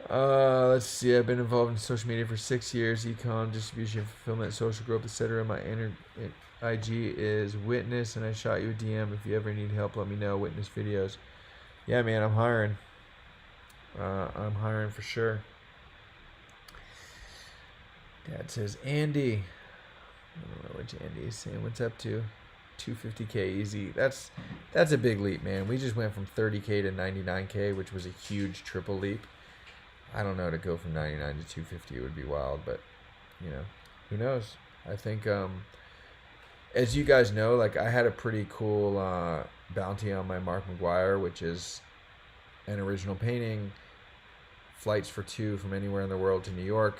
Let's see. I've been involved in social media for 6 years. Ecom, distribution, fulfillment, social growth, etc. My IG is Witness, and I shot you a DM. If you ever need help, let me know. Witness videos. Yeah, man, I'm hiring. I'm hiring for sure. Dad says, Andy. I don't know which Andy is saying. What's up to? 250K easy. That's a big leap, man. We just went from 30K to 99K, which was a huge triple leap. I don't know, to go from 99 to 250 would be wild, but who knows? I think as you guys know, like, I had a pretty cool bounty on my Mark McGuire, which is an original painting, flights for 2 from anywhere in the world to New York,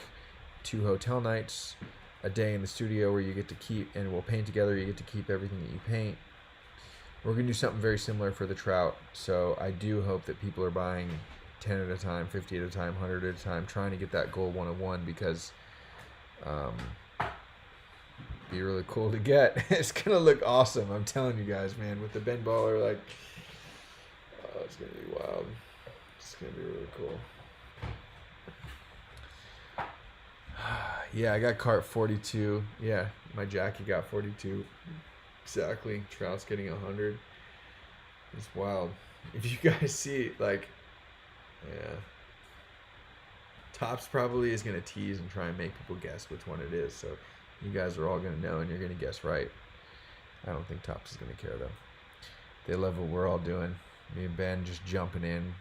2 hotel nights, a day in the studio where you get to keep, and we'll paint together, you get to keep everything that you paint. We're going to do something very similar for the Trout, so I do hope that people are buying 10 at a time, 50 at a time, 100 at a time, trying to get that goal 101, because be really cool to get. It's going to look awesome, I'm telling you guys, man, with the Ben Baller, like, oh, it's going to be wild. It's going to be really cool. Yeah, I got cart 42. Yeah, my Jackie got 42. Exactly. Trout's getting 100. It's wild. If you guys see, like, yeah. Topps probably is going to tease and try and make people guess which one it is. So you guys are all going to know, and you're going to guess right. I don't think Topps is going to care, though. They love what we're all doing. Me and Ben just jumping in.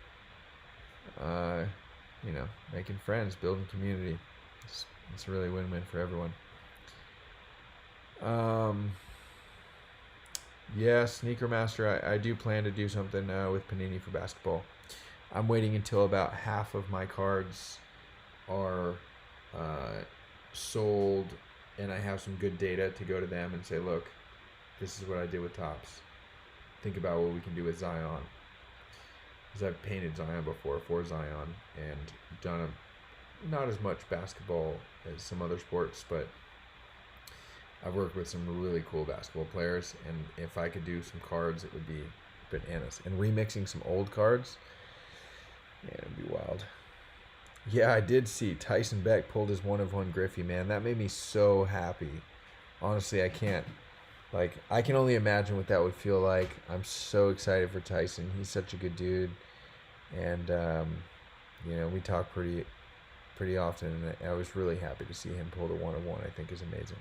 You know, making friends, building community. It's really win-win for everyone. Yeah, Sneaker Master, I do plan to do something with Panini for basketball. I'm waiting until about half of my cards are sold and I have some good data to go to them and say, look, this is what I did with Topps. Think about what we can do with Zion. Because I've painted Zion before for Zion and done not as much basketball as some other sports, but I've worked with some really cool basketball players, and if I could do some cards, it would be bananas. And remixing some old cards, man, it'd be wild. Yeah, I did see Tyson Beck pulled his 1-of-1 Griffey, man. That made me so happy. Honestly, I can't. Like, I can only imagine what that would feel like. I'm so excited for Tyson. He's such a good dude. And, you know, we talk pretty often, and I was really happy to see him pull the 1-of-1. I think is amazing.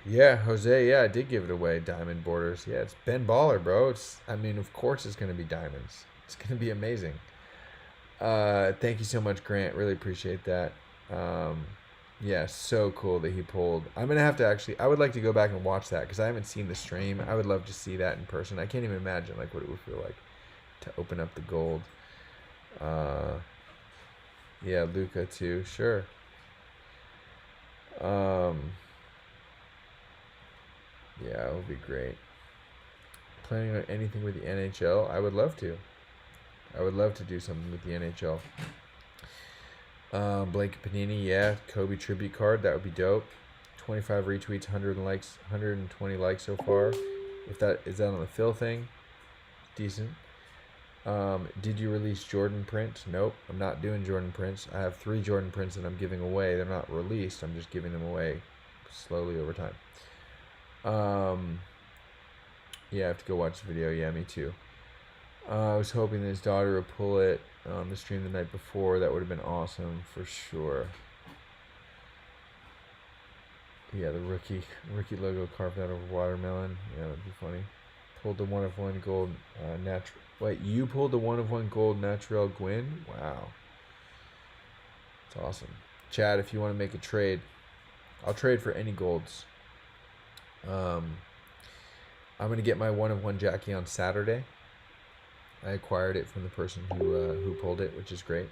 Yeah, Jose, yeah, I did give it away, diamond borders. Yeah, it's Ben Baller, bro. I mean, of course it's going to be diamonds. It's going to be amazing. Thank you so much, Grant. Really appreciate that. Yeah, so cool that he pulled. I'm going to have to actually, I would like to go back and watch that because I haven't seen the stream. I would love to see that in person. I can't even imagine like what it would feel like to open up the gold. Yeah, Luca too, sure. Yeah, it would be great. Planning on anything with the NHL? I would love to. I would love to do something with the NHL. Blake Panini, yeah. Kobe tribute card, that would be dope. 25 retweets, 100 likes, 120 likes so far. If that is that on the Phil thing, decent. Did you release Jordan prints? Nope, I'm not doing Jordan prints. I have 3 Jordan prints that I'm giving away. They're not released. I'm just giving them away slowly over time. Yeah, I have to go watch the video. Yeah, me too. I was hoping that his daughter would pull it on the stream the night before. That would have been awesome for sure. Yeah, the rookie logo carved out of watermelon. Yeah, that'd be funny. Pulled the 1-of-1 gold natural. Wait, you pulled the 1-of-1 gold natural Gwyn? Wow. It's awesome. Chad, if you want to make a trade, I'll trade for any golds. I'm going to get my 1-of-1 Jackie on Saturday. I acquired it from the person who pulled it, which is great.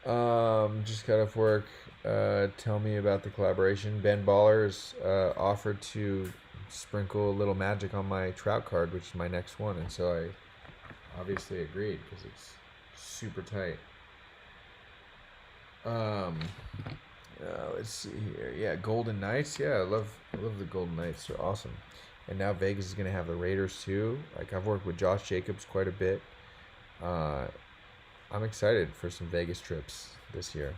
Just got off work. Tell me about the collaboration. Ben Baller's offered to sprinkle a little magic on my Trout card, which is my next one, and so I obviously agreed because it's super tight. Let's see here. Yeah, Golden Knights. Yeah, I love the Golden Knights. They're awesome. And now Vegas is gonna have the Raiders too. Like, I've worked with Josh Jacobs quite a bit. I'm excited for some Vegas trips this year.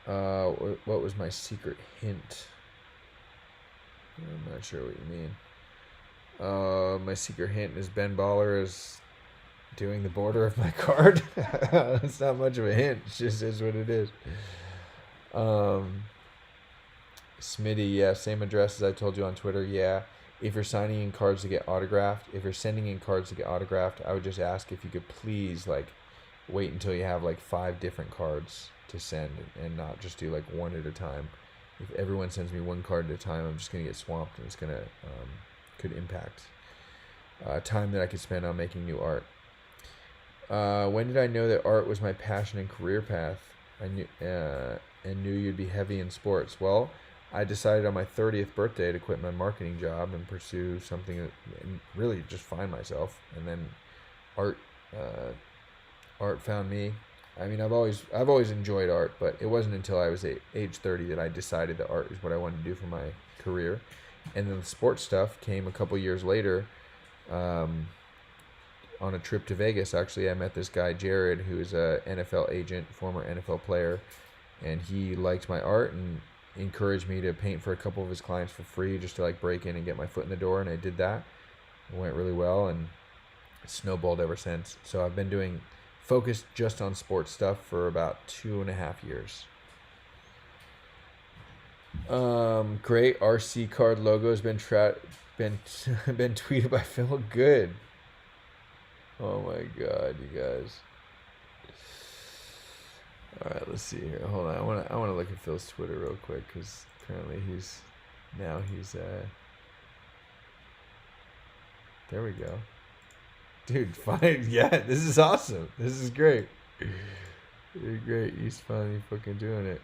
What was my secret hint? I'm not sure what you mean. My secret hint is Ben Baller is doing the border of my card. It's not much of a hint. It just is what it is. Smitty, yeah, same address as I told you on Twitter. Yeah, if you're signing in cards to get autographed, if you're sending in cards to get autographed, I would just ask if you could please like wait until you have like 5 different cards to send and not just do like one at a time. If everyone sends me one card at a time, I'm just gonna get swamped, and it's gonna could impact time that I could spend on making new art. When did I know that art was my passion and career path? I knew you'd be heavy in sports. Well, I decided on my 30th birthday to quit my marketing job and pursue something and really just find myself. And then art found me. I mean, I've always enjoyed art, but it wasn't until I was age 30 that I decided that art is what I wanted to do for my career. And then the sports stuff came a couple years later. On a trip to Vegas, actually, I met this guy, Jared, who is a NFL agent, former NFL player, and he liked my art and encouraged me to paint for a couple of his clients for free just to like break in and get my foot in the door, and I did that. It went really well, and it snowballed ever since. So I've been focused just on sports stuff for about 2.5 years. Great RC card logo has been been tweeted by Phil. Good. Oh my god, you guys. All right, let's see here. Hold on. I want to look at Phil's Twitter real quick because apparently he's there we go. Dude, fine. Yeah, this is awesome. This is great. You're great. He's finally fucking doing it.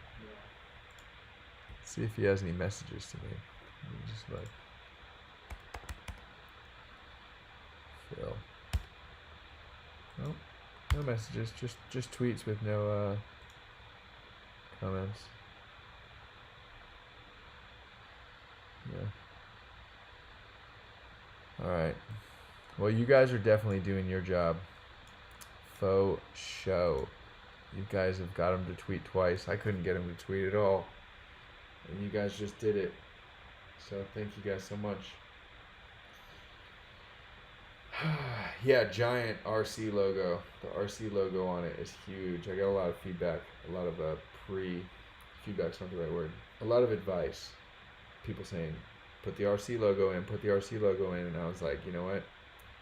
Let's see if he has any messages to me. Let me just look. Phil. Nope. No messages. Just tweets with no comments. Yeah. All right. Well, you guys are definitely doing your job. Faux show. You guys have got him to tweet twice. I couldn't get him to tweet at all. And you guys just did it. So thank you guys so much. Yeah, giant RC logo. The RC logo on it is huge. I got a lot of feedback. A lot of feedback's not the right word. A lot of advice. People saying, put the RC logo in, put the RC logo in. And I was like, you know what?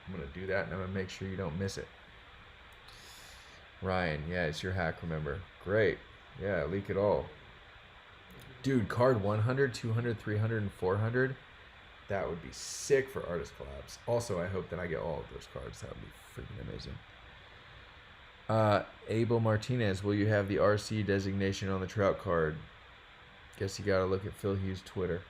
I'm going to do that and I'm going to make sure you don't miss it. Ryan, yeah, it's your hack, remember. Great. Yeah, leak it all. Dude, card 100, 200, 300, and 400. That would be sick for artist collabs. Also, I hope that I get all of those cards. That would be freaking amazing. Abel Martinez, will you have the RC designation on the Trout card? Guess you got to look at Phil Hughes' Twitter.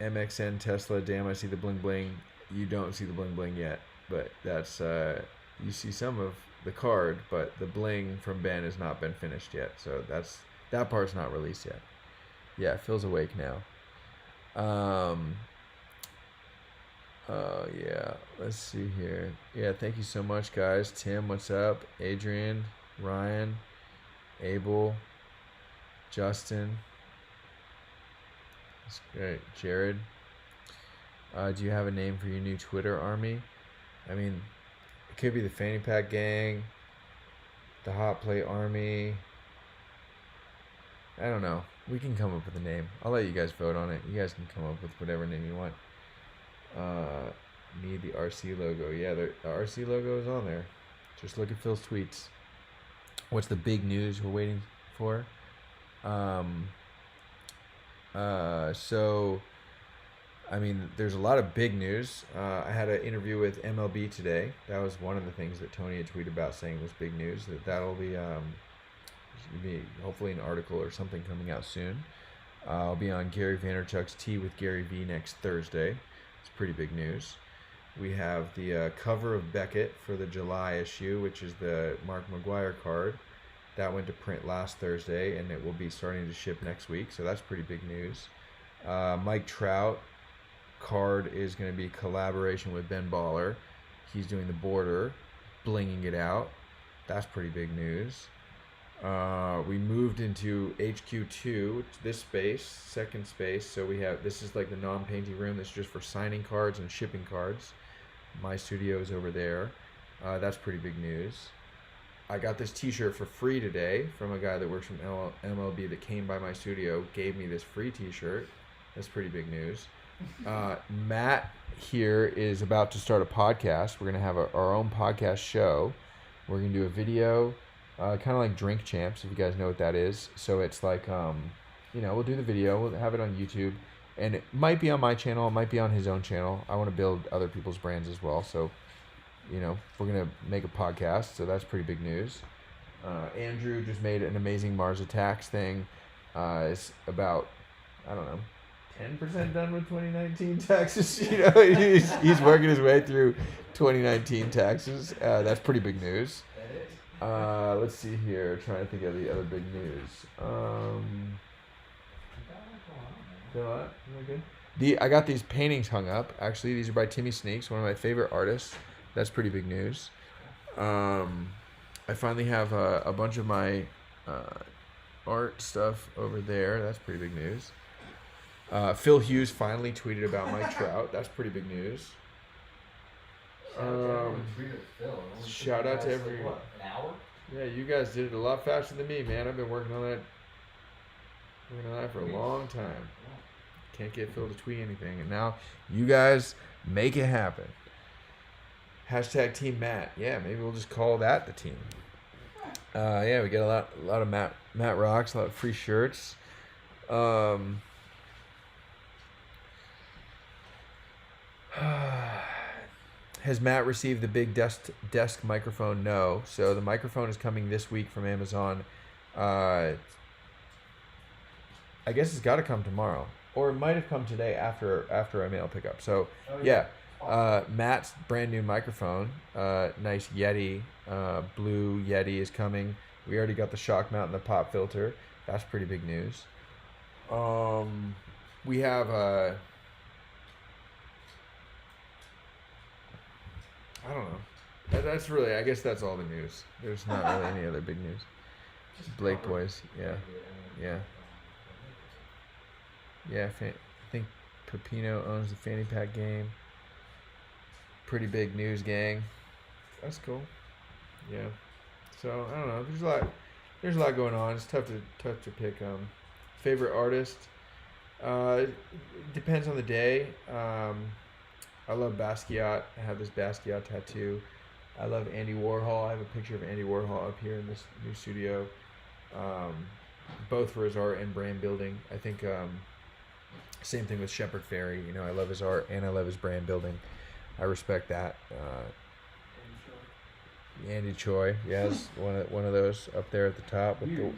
MXN Tesla, damn, I see the bling bling. You don't see the bling bling yet, but that's you see some of the card, but the bling from Ben has not been finished yet, so that part's not released yet. Yeah, Phil's awake now. Yeah, let's see here. Yeah, thank you so much, guys. Tim, what's up? Adrian, Ryan, Abel, Justin. That's great. Jared, do you have a name for your new Twitter army? I mean, it could be the Fanny Pack Gang, the Hot Plate Army. I don't know. We can come up with a name. I'll let you guys vote on it. You guys can come up with whatever name you want. Need the RC logo. Yeah, the RC logo is on there. Just look at Phil's tweets. What's the big news we're waiting for? So, I mean, there's a lot of big news. I had an interview with MLB today. That was one of the things that Tony had tweeted about saying was big news. That'll be hopefully an article or something coming out soon. I'll be on Gary Vaynerchuk's Tea with Gary V next Thursday. It's pretty big news. We have the cover of Beckett for the July issue, which is the Mark McGwire card. That went to print last Thursday, and it will be starting to ship next week, so that's pretty big news. Mike Trout card is going to be collaboration with Ben Baller. He's doing the border, blinging it out. That's pretty big news. We moved into HQ2, this space, second space. So this is like the non-painting room. That's just for signing cards and shipping cards. My studio is over there. That's pretty big news. I got this t-shirt for free today from a guy that works from MLB that came by my studio, gave me this free t-shirt. That's pretty big news. Matt here is about to start a podcast. We're going to have our own podcast show. We're going to do a video, kind of like Drink Champs, if you guys know what that is. So it's like, we'll do the video. We'll have it on YouTube. And it might be on my channel. It might be on his own channel. I want to build other people's brands as well. So, we're going to make a podcast. So that's pretty big news. Andrew just made an amazing Mars Attacks thing. It's about, 10% done with 2019 taxes. He's working his way through 2019 taxes. That's pretty big news. Let's see here. Trying to think of the other big news. Good? I got these paintings hung up. Actually, these are by Timmy Sneaks, one of my favorite artists. That's pretty big news. I finally have a bunch of my art stuff over there. That's pretty big news. Phil Hughes finally tweeted about Mike Trout. That's pretty big news. Shout out to everyone. An hour? Yeah, you guys did it a lot faster than me, man. I've been working on that We've been on that for a long time. Can't get Phil to tweet anything, and now you guys make it happen. Hashtag Team Matt. Yeah, maybe we'll just call that the team. Yeah, we get a lot of Matt rocks, a lot of free shirts. Has Matt received the big desk microphone? No. So the microphone is coming this week from Amazon. I guess it's got to come tomorrow, or it might have come today after a mail pickup. So yeah. Matt's brand new microphone, nice Yeti, blue Yeti is coming. We already got the shock mount and the pop filter. That's pretty big news. We have I don't know. That's really, I guess that's all the news. There's not really any other big news. Just Blake boys, yeah. I think Pepino owns the fanny pack game. Pretty big news, gang. That's cool. Yeah. So I don't know. There's a lot going on. It's tough to pick. Favorite artist. Depends on the day. I love Basquiat. I have this Basquiat tattoo. I love Andy Warhol. I have a picture of Andy Warhol up here in this new studio. Both for his art and brand building. I think same thing with Shepard Fairey. You know, I love his art and I love his brand building. I respect that. Andy Choi, yes, one of those up there at the top with the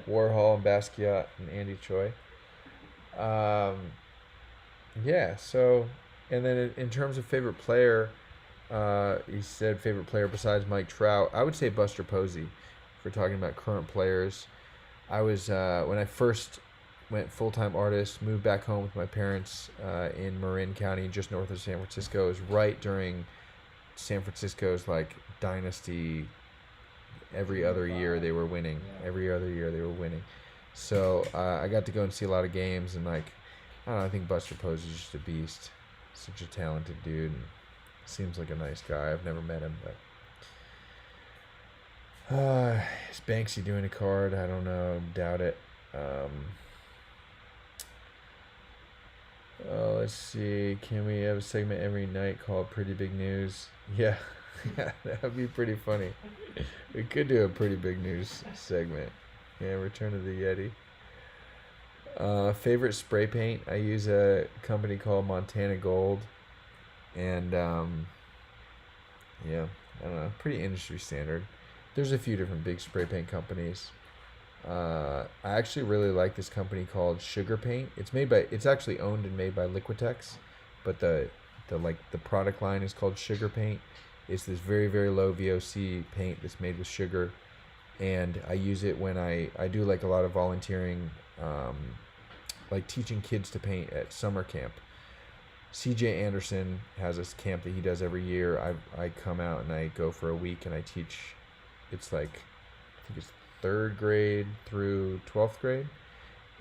Warhol and Basquiat and Andy Choi. Yeah. So, and then in terms of favorite player, he said favorite player besides Mike Trout. I would say Buster Posey. If we're talking about current players, I was when I first went full-time artist, moved back home with my parents in Marin County, just north of San Francisco. It was right during San Francisco's like dynasty. Every other year they were winning. So I got to go and see a lot of games, and like, I don't know, I think Buster Posey's just a beast. Such a talented dude. And seems like a nice guy. I've never met him, but is Banksy doing a card? I don't know. Doubt it. Let's see. Can we have a segment every night called Pretty Big News? Yeah, that would be pretty funny. We could do a Pretty Big News segment. Yeah, Return of the Yeti. Favorite spray paint? I use a company called Montana Gold. And, yeah, I don't know. Pretty industry standard. There's a few different big spray paint companies. I actually really like this company called Sugar Paint. It's actually owned and made by Liquitex, but the product line is called Sugar Paint. It's this very, very low VOC paint that's made with sugar, and I use it when I do like a lot of volunteering, like teaching kids to paint at summer camp. CJ Anderson has this camp that he does every year. I come out and I go for a week and I teach. It's like, I think it's 3rd grade through 12th grade,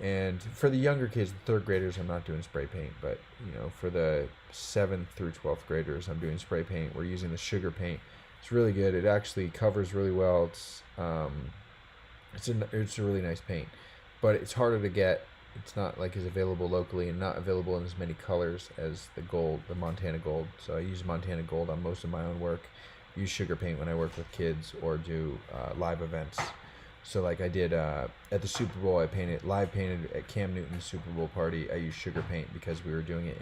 and for the younger kids, the 3rd graders, I'm not doing spray paint, but you know, for the 7th through 12th graders, I'm doing spray paint. We're using the sugar paint. It's really good. It actually covers really well. It's a really nice paint, but it's harder to get. It's not like as available locally and not available in as many colors as the Montana Gold. So I use Montana Gold on most of my own work. Use sugar paint when I work with kids or do live events. So like I did at the Super Bowl, I live painted at Cam Newton's Super Bowl party. I used sugar paint because we were doing it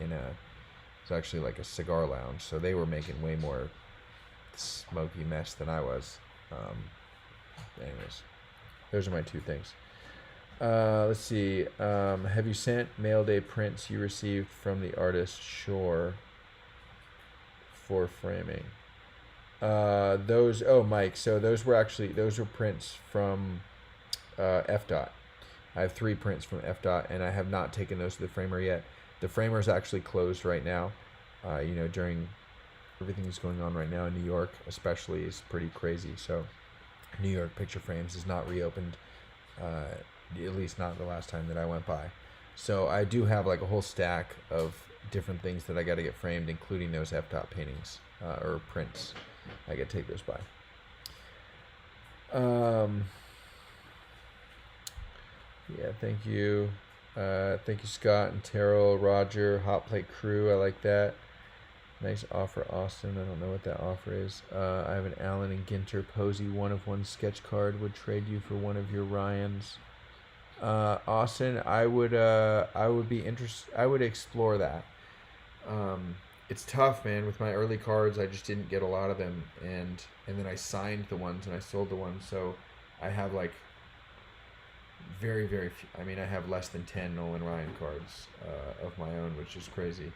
it's actually like a cigar lounge. So they were making way more smoky mess than I was. Anyways, those are my 2 things. Let's see. Have you sent mail day prints you received from the artist Shore for framing? Mike, so those were prints from FDOT. I have 3 prints from FDOT, and I have not taken those to the framer yet. The framer is actually closed right now. During everything that's going on right now in New York, especially, is pretty crazy. So New York Picture Frames is not reopened, at least not the last time that I went by. So I do have like a whole stack of different things that I got to get framed, including those FDOT paintings or prints. I gotta take those by. Yeah, thank you. Thank you, Scott and Terrell, Roger, Hot Plate Crew. I like that. Nice offer, Austin. I don't know what that offer is. I have an Allen and Ginter Posey 1-of-1 sketch card. Would trade you for one of your Ryans. Austin, I would be interested. I would explore that. It's tough, man. With my early cards, I just didn't get a lot of them, and then I signed the ones and I sold the ones, so I have like very, very few. I mean, I have less than 10 Nolan Ryan cards of my own, which is crazy.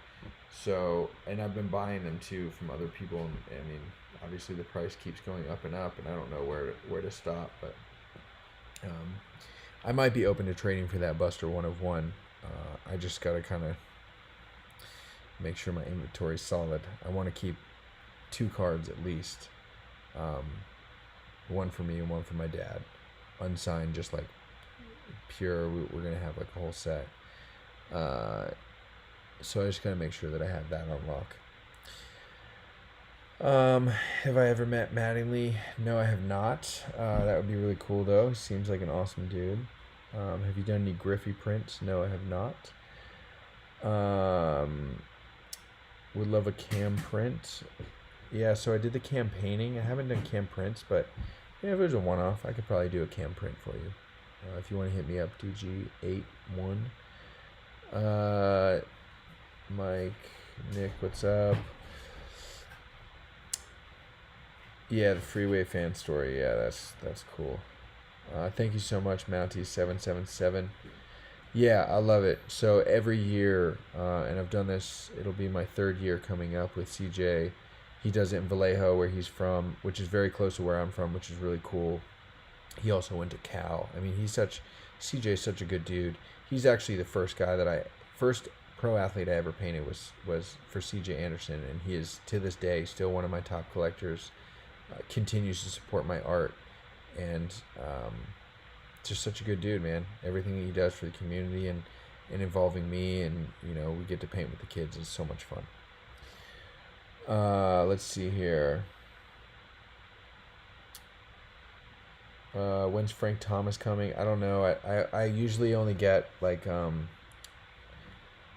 So, and I've been buying them too from other people, and I mean, obviously the price keeps going up and up, and I don't know where to stop, but I might be open to trading for that Buster 1-of-1. I just gotta kind of make sure my inventory is solid. I want to keep 2 cards at least, one for me and one for my dad, unsigned, just like pure. We're gonna have like a whole set. So I just gotta make sure that I have that on lock. Have I ever met Mattingly? No, I have not. That would be really cool though. He seems like an awesome dude. Have you done any Griffey prints? No, I have not. Would love a cam print. Yeah, so I did the cam painting. I haven't done cam prints, but yeah, if it was a one-off, I could probably do a cam print for you. If you want to hit me up, DG81. Mike, Nick, what's up? Yeah, the Freeway fan story. Yeah, that's cool. Thank you so much, Mountie777. Yeah, I love it. So every year, and I've done this, it'll be my 3rd year coming up with CJ. He does it in Vallejo, where he's from, which is very close to where I'm from, which is really cool. He also went to Cal. I mean, CJ's such a good dude. He's actually the first pro athlete I ever painted was for CJ Anderson, and he is, to this day, still one of my top collectors. Continues to support my art, and just such a good dude, man. Everything he does for the community and involving me, and we get to paint with the kids. It's so much fun. Let's see here. When's Frank Thomas coming? I don't know. I usually only get like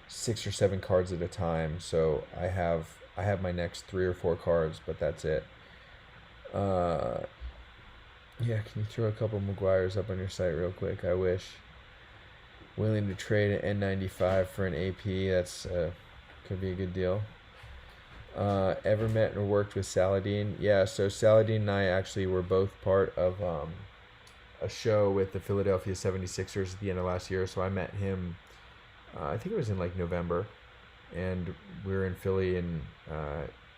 6 or 7 cards at a time, so I have my next 3 or 4 cards, but that's it. Yeah, can you throw a couple Maguires up on your site real quick? I wish. Willing to trade an N95 for an AP. That's could be a good deal. Ever met or worked with Saladin? Yeah, so Saladin and I actually were both part of a show with the Philadelphia 76ers at the end of last year. So I met him, I think it was in like November, and we were in Philly, and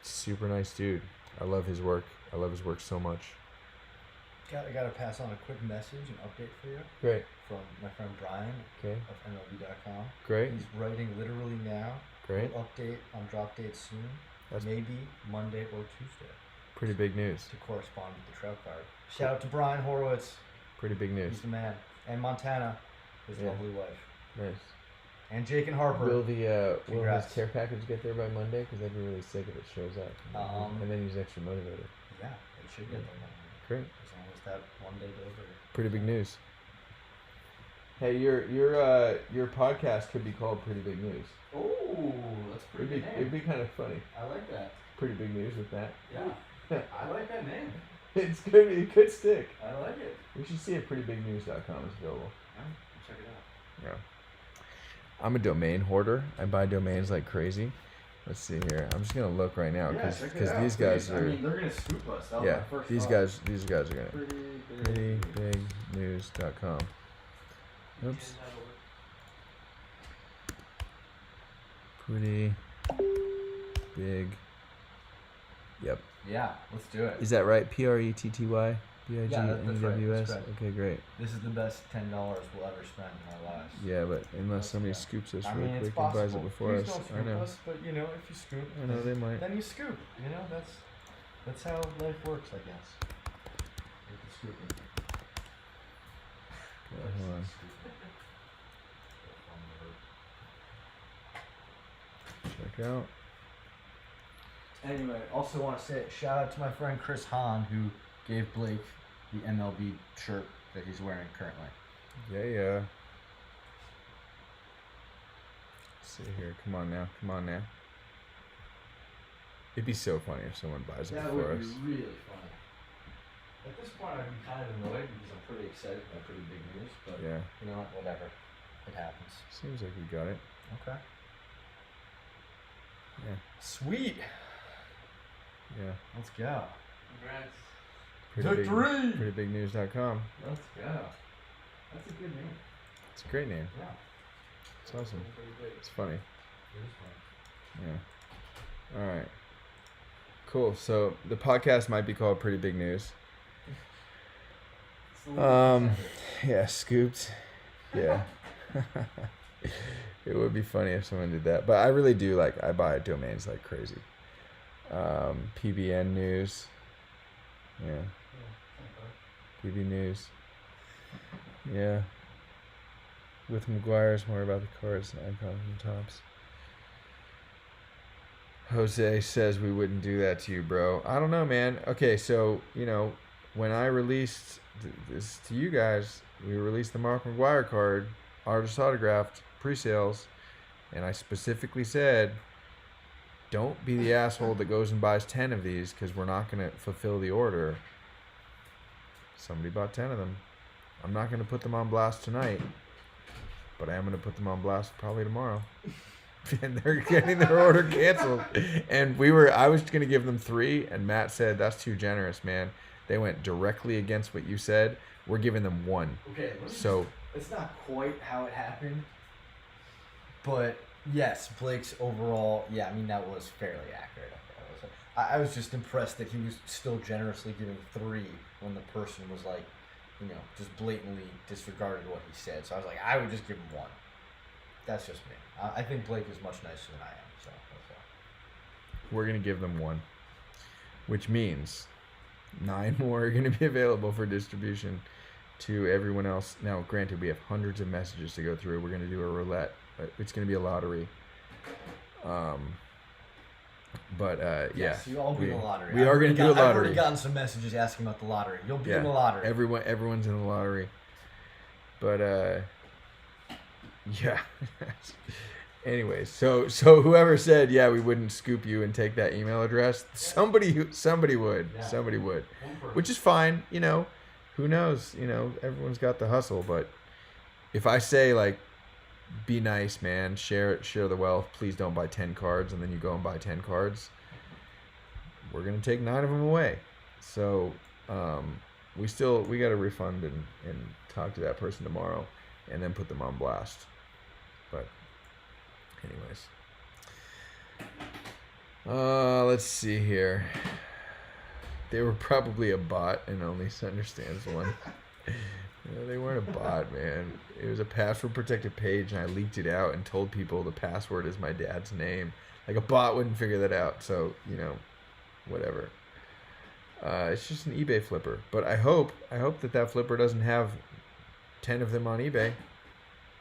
super nice dude. I love his work. I love his work so much. I gotta pass on a quick message and update for you. Great. From my friend Brian. Okay. Of MLB.com. Great. He's writing literally now. Great. We'll update on drop date soon. That's maybe Monday or Tuesday. Pretty big news. To correspond with the Trout card. Shout out to Brian Horowitz. Pretty big news. He's the man. And Montana, his lovely wife. Nice. And Jake and Harper. Will his care package get there by Monday? Because I'd be really sick if it shows up. And then he's extra motivated. Yeah, it should get there Monday. Great. As long as that one day delivery. Pretty big news. Hey, your podcast could be called Pretty Big News. Oh, that's pretty good name. It'd be kind of funny. I like that. Pretty big news with that. Yeah. I like that name. It's good. It could stick. I like it. We should see if prettybignews.com is available. Yeah, check it out. Yeah. I'm a domain hoarder. I buy domains like crazy. Let's see here. I'm just gonna look right now because these guys are. I mean, they're gonna scoop us. That yeah, was my first these thought. guys are gonna. Prettybignews.com. Oops. Pretty big. Yep. Yeah, let's do it. Is that right? PRETTY? Yeah, that's right. Okay, great. This is the best $10 we'll ever spend in our lives. Yeah, but unless somebody scoops us really quick and possible. buys it before Please us, don't scoop I know. us, but if you scoop, I know they might. Then you scoop. That's how life works, I guess. With the scooping. Okay, hold on. Check out. Anyway, also want to say shout out to my friend Chris Hahn, who gave Blake the MLB shirt that he's wearing currently. Yeah. see here. Come on now. It'd be so funny if someone buys it That for would us. be really funny. At this point, I'd be kind of annoyed because I'm pretty excited about pretty big news, but Yeah. you know what? Whatever. It happens. Seems like we got it. Okay. Yeah. Sweet. Yeah. Let's go. Congrats. Victory! Prettybignews.com. Let's go. That's a good name. It's a great name. Yeah. It's awesome. Pretty big. It's funny. It is fun. Yeah. All right. Cool. So the podcast might be called Pretty Big News. It's a little bit Yeah, scooped. Yeah. It would be funny if someone did that. But I really do I buy domains like crazy. PBN News. Yeah. PB News. Yeah. With McGuire's, more about the cards and icons and tops. Jose says we wouldn't do that to you, bro. I don't know, man. Okay, so, when I released this to you guys, we released the Mark McGuire card, artist autographed, pre-sales, and I specifically said, don't be the asshole that goes and buys 10 of these because we're not going to fulfill the order. Somebody bought 10 of them. I'm not going to put them on blast tonight, but I am going to put them on blast probably tomorrow. And they're getting their order canceled. And I was going to give them 3, and Matt said, that's too generous, man. They went directly against what you said. We're giving them 1. Okay, So it's not quite how it happened, but yes, Blake's overall, yeah, I mean, that was fairly accurate. I was just impressed that he was still generously giving 3 when the person was just blatantly disregarded what he said. So I was like, I would just give him 1. That's just me. I think Blake is much nicer than I am, so that's all. we're going to give them 1, which means 9 more are going to be available for distribution to everyone else. Now, granted, we have hundreds of messages to go through. We're going to do a roulette. It's going to be a lottery. Yeah. Yes, you all be in the lottery. We are going to do a lottery. I've already gotten some messages asking about the lottery. You'll be in the lottery. Everyone's in the lottery. But yeah. Anyways, so whoever said we wouldn't scoop you and take that email address, somebody would, somebody would, which is fine. Who knows? Everyone's got the hustle. But if I say be nice, man, share the wealth. Please don't buy 10 cards, and then you go and buy 10 cards. We're gonna take 9 of them away. So we got to refund and talk to that person tomorrow, and then put them on blast. But anyways, let's see here. They were probably a bot, and only understands one. They weren't a bot, man. It was a password protected page, and I leaked it out and told people the password is my dad's name. A bot wouldn't figure that out, so whatever. It's just an eBay flipper, but I hope that flipper doesn't have 10 of them on eBay.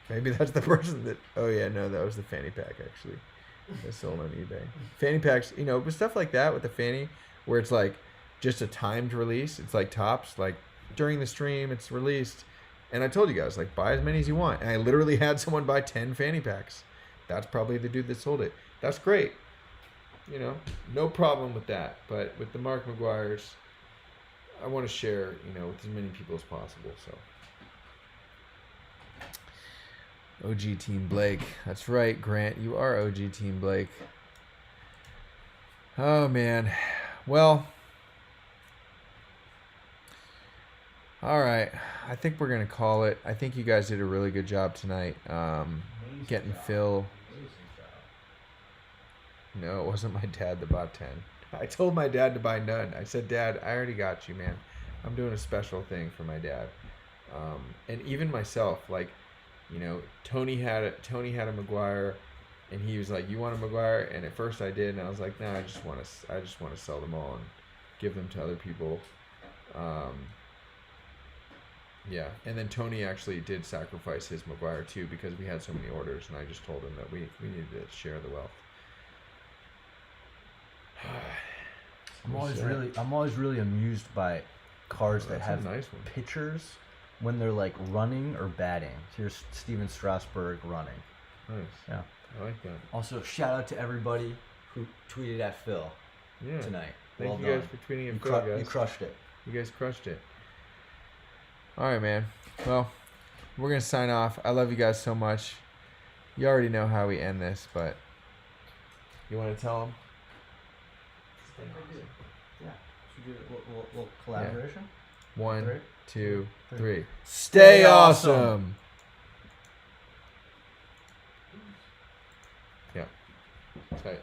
Maybe that's the person that. Oh yeah, no, that was the fanny pack actually. They sold on eBay. Fanny packs, with stuff like that with the fanny, where it's just a timed release. It's like Topps, during the stream it's released, and I told you guys buy as many as you want. And I literally had someone buy 10 fanny packs. That's probably the dude that sold it. That's great. No problem with that. But with the Mark McGuire's, I want to share, with as many people as possible. So OG Team Blake. That's right, Grant. You are OG Team Blake. Oh, man. Well, all right. I think we're going to call it. I think you guys did a really good job tonight getting Phil. No, it wasn't my dad that bought 10. I told my dad to buy none. I said, Dad, I already got you, man. I'm doing a special thing for my dad. And even myself, Tony had a McGuire, and he was like, "You want a McGuire?" And at first I did, and I was like, "No, I just want to sell them all and give them to other people." Yeah, and then Tony actually did sacrifice his McGuire too because we had so many orders, and I just told him that we needed to share the wealth. I'm always really amused by cards that have a nice one. pictures when they're running or batting. So here's Steven Strasburg running. Nice. Yeah. I like that. Also, shout out to everybody who tweeted at Phil Yeah. tonight. Thank Well you done. guys for tweeting You, at Phil, guys. you crushed it. You guys crushed it. All right, man. Well, we're going to sign off. I love you guys so much. You already know how we end this, but you want to tell them? Yeah. Should we do a little collaboration? 1, 2, 3. Stay Stay awesome. Yeah. Tight.